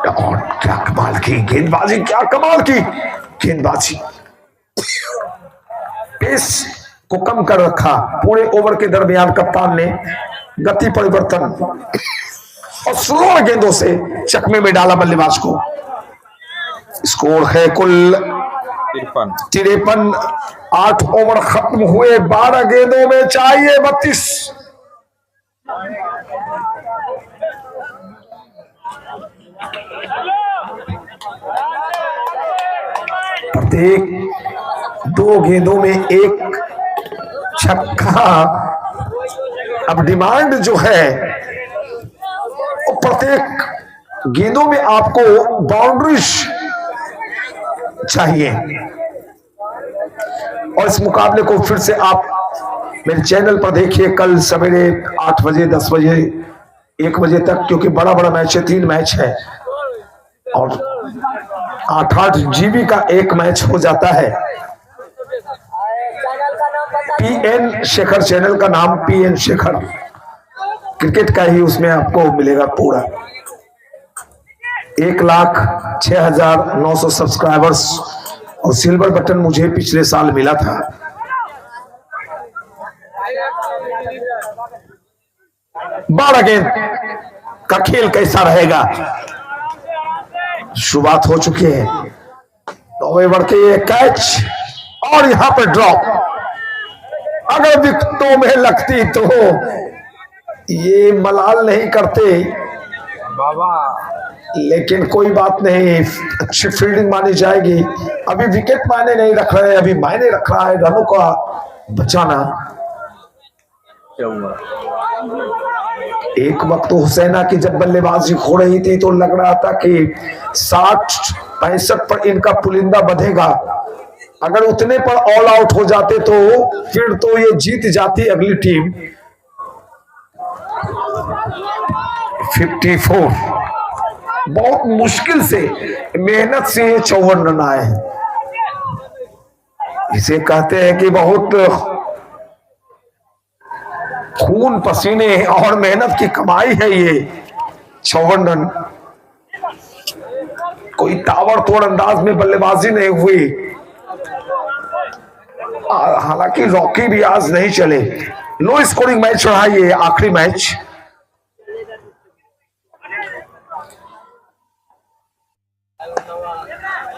और क्या कमाल की गेंदबाजी, क्या कमाल की गेंदबाजी। पेस को कम कर रखा पूरे ओवर के दरमियान कप्तान ने। गति परिवर्तन और स्लो गेंदों से चकमे में डाला बल्लेबाज को। स्कोर है कुल 53। 8 ओवर खत्म हुए, 12 गेंदों में चाहिए 32। प्रत्येक 2 गेंदों में एक छक्का। अब डिमांड जो है वो प्रत्येक गेंदों में आपको बाउंड्रीज चाहिए। और इस मुकाबले को फिर से आप मेरे चैनल पर देखिए कल सवेरे 8 बजे, 10 बजे, 1 बजे तक, क्योंकि बड़ा बड़ा मैच है, 3 मैच है और 8-8 GB का एक मैच हो जाता है। PN शेखर चैनल का नाम, PN शेखर क्रिकेट का ही उसमें आपको मिलेगा पूरा। 1,06,900 सब्सक्राइबर्स और सिल्वर बटन मुझे पिछले साल मिला था। बारह गेंद का खेल कैसा रहेगा? शुरुआत हो चुकी है। 9वें ओवर के ये कैच और यहां पर ड्रॉप। अगर विकेटों में लगती तो ये मलाल नहीं करते बाबा, लेकिन कोई बात नहीं, अच्छी फील्डिंग मानी जाएगी। अभी विकेट मायने नहीं रख रहे, अभी मायने रख रहा है रनों का बचाना। एक वक्त तो हुसैना की जब बल्लेबाजी हो रही थी तो लग रहा था कि 60-65 पर इनका पुलिंदा बधेगा। अगर उतने पर ऑल आउट हो जाते तो फिर तो ये जीत जाती अगली टीम। 54, बहुत मुश्किल से, मेहनत से ये 54 रन आए हैं। इसे कहते हैं कि बहुत खून पसीने और मेहनत की कमाई है ये 54 रन। कोई ताबड़तोड़ अंदाज में बल्लेबाजी नहीं हुई। हालांकि रॉकी भी आज नहीं चले। लो स्कोरिंग मैच रहा ये आखिरी मैच।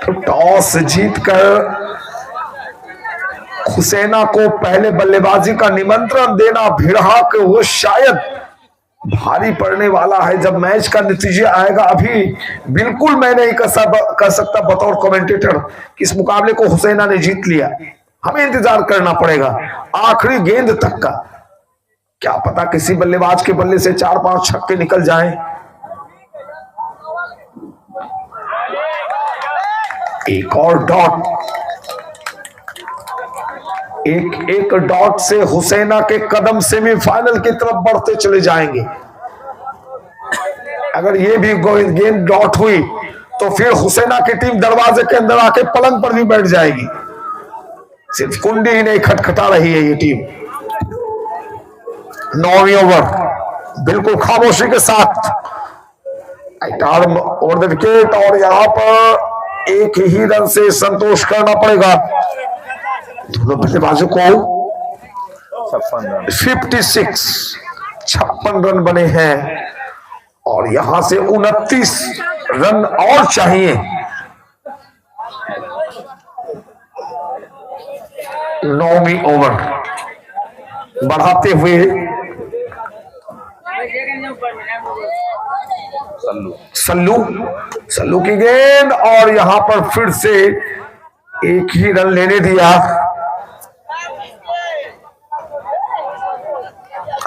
तो टॉस जीतकर हुसैना को पहले बल्लेबाजी का निमंत्रण देना भिड़ाक वो शायद भारी पड़ने वाला है जब मैच का नतीजा आएगा। अभी बिल्कुल मैं नहीं कर सकता बतौर कमेंटेटर कि इस मुकाबले को हुसैना ने जीत लिया। हमें इंतजार करना पड़ेगा आखिरी गेंद तक का। क्या पता किसी बल्लेबाज के बल्ले से 4-5 छक्के निकल जाएं। एक और डॉट, एक डॉट से हुसैना के कदम सेमीफाइनल की तरफ बढ़ते चले जाएंगे। अगर ये भी गेंद डॉट हुई तो फिर हुसैना की टीम दरवाजे के अंदर आके पलंग पर भी बैठ जाएगी। सिर्फ कुंडी ही नहीं खटखटा रही है ये टीम। 9वीं ओवर बिल्कुल खामोशी के साथ और यहां पर एक ही रन से संतोष करना पड़ेगा दोनों बल्लेबाजों को। 56 रन बने हैं और यहां से 29 रन और चाहिए। 9वीं ओवर बढ़ाते हुए सल्लू की गेंद और यहां पर फिर से एक ही रन लेने दिया।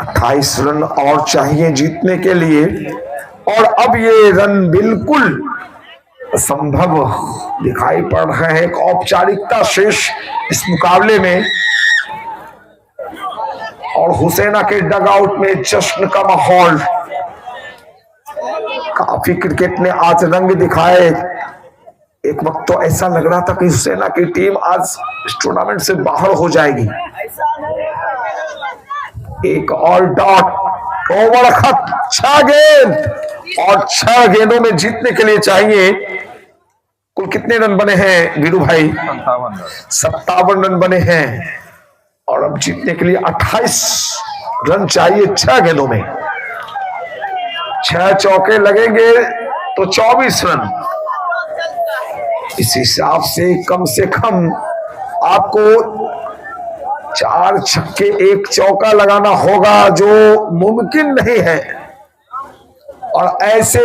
28 रन और चाहिए जीतने के लिए और अब ये रन बिल्कुल संभव दिखाई पड़ रहे हैं। एक औपचारिकता शेष इस मुकाबले में और हुसैना के डगआउट में जश्न का माहौल। काफी क्रिकेट ने आज रंग दिखाए। एक वक्त तो ऐसा लग रहा था कि हुसैना की टीम आज इस टूर्नामेंट से बाहर हो जाएगी। एक और डॉट, ओवर खत्म। 6 गेंद और 6 गेंदों में जीतने के लिए चाहिए। कुल कितने रन बने हैं वीरू भाई? 57 रन बने हैं और अब जीतने के लिए 28 रन चाहिए 6 गेंदों में। 6 चौके लगेंगे तो 24 रन। इस हिसाब से कम आपको 4 छक्के 1 चौका लगाना होगा जो मुमकिन नहीं है। और ऐसे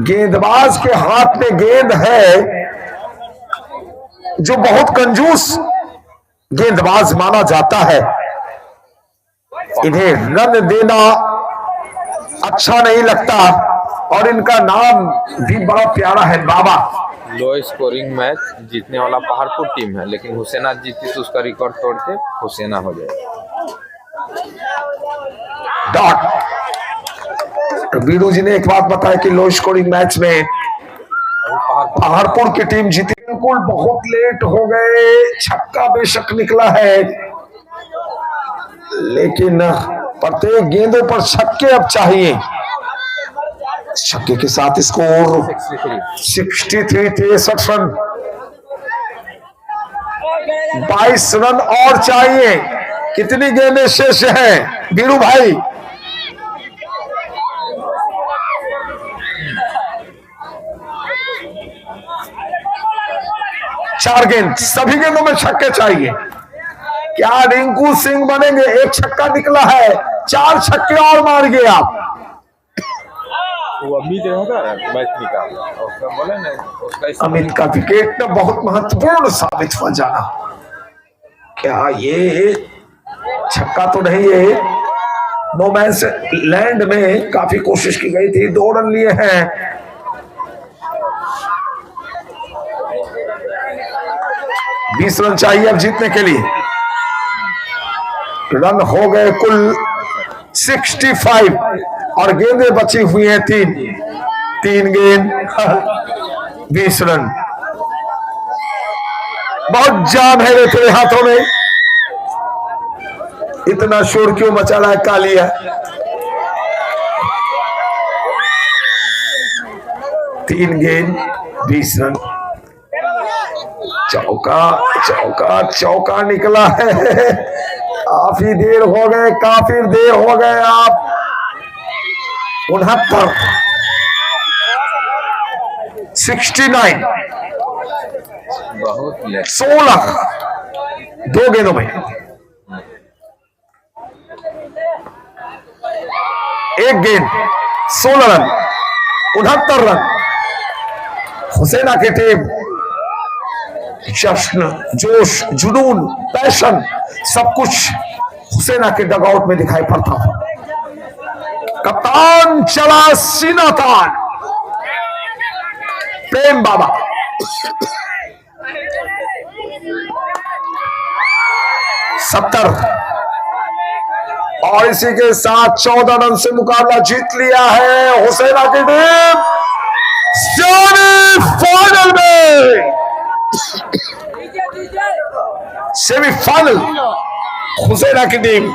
गेंदबाज के हाथ में गेंद है जो बहुत कंजूस गेंदबाज माना जाता है। इन्हें रन देना अच्छा नहीं लगता और इनका नाम भी बड़ा प्यारा है, बाबा। लो स्कोरिंग मैच जीतने वाला पहाड़पुर टीम है, लेकिन हुसैना जीती तो उसका रिकॉर्ड तोड़ के हुसैना हो जाए। डॉट। वीरू जी ने एक बात बताया कि लो स्कोरिंग मैच में पहाड़पुर की टीम जीती। बिल्कुल बहुत लेट हो गए। छक्का बेशक निकला है लेकिन प्रत्येक गेंदों पर छक्के अब चाहिए। छक्के के साथ स्कोर 63 रन। 22 रन और चाहिए। कितनी गेंदें शेष हैं वीरू भाई? चार गेंद, सभी गेंदों में छक्के चाहिए। क्या रिंकू सिंह बनेंगे? एक छक्का निकला है, 4 छक्के और मार गए आप। वो अमित होगा मैच निकाल उसका बोले ना, उसका अमित का विकेट में बहुत महत्वपूर्ण साबित हो जाना। क्या ये छक्का तो नहीं है? नो मैच लैंड में काफी कोशिश की गई थी, 2 रन लिए हैं। बीस रन चाहिए अब जीतने के लिए। रन हो गए कुल 65 और गेंदें बची हुई हैं 3 गेंद 20 रन। बहुत जान है रे तेरे हाथों में। इतना शोर क्यों मचा रहा है कालिया? तीन गेंद 20 रन। चौका निकला है। काफी देर हो गए आप। 69 69 बहुत 16 2 गेंदों में। एक गेंद 16 रन 69 रन। हुसैना की टीम जश्न, जोश, जुनून, पैशन सब कुछ हुसैना के डगआउट में दिखाई पड़ता। कप्तान चला सीना तान, प्रेम बाबा। सत्तर और इसी के साथ 14 रन से मुकाबला जीत लिया है हुसैना की टीम। सेमीफाइनल में सेमीफाइनल हुसैना की टीम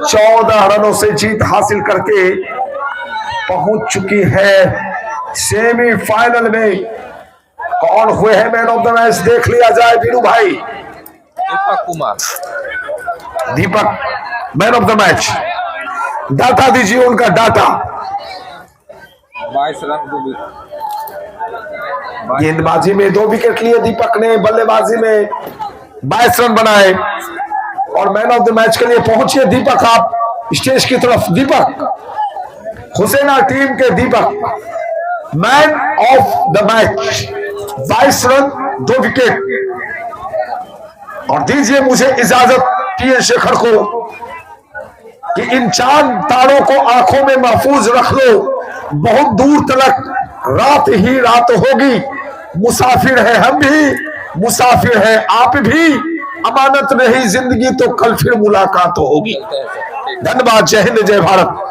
14 रनों से जीत हासिल करके पहुंच चुकी है सेमीफाइनल में कौन हुए हैं मैन ऑफ द मैच, देख लिया जाए वीरू भाई। Deepak Kumar. Deepak man of the match, data दीजिए उनका डाटा। 22 run 2 wicket. गेंदबाजी में 2 विकेट लिए दीपक ने, बल्लेबाजी में 22 रन बनाए और मैन ऑफ द मैच के लिए पहुंचे दीपक। आप स्टेज की तरफ, दीपक हुसैना टीम के Deepak man of the match, 22 run 2 wicket. और दीजिए मुझे इजाजत टीएन शेखर को कि इन चांद तारों को आंखों में महफूज रख लो, बहुत दूर तलक रात ही रात होगी। मुसाफिर है हम भी, मुसाफिर है आप भी, अमानत रही जिंदगी तो कल फिर मुलाकात होगी। धन्यवाद, जय हिंद, जय भारत।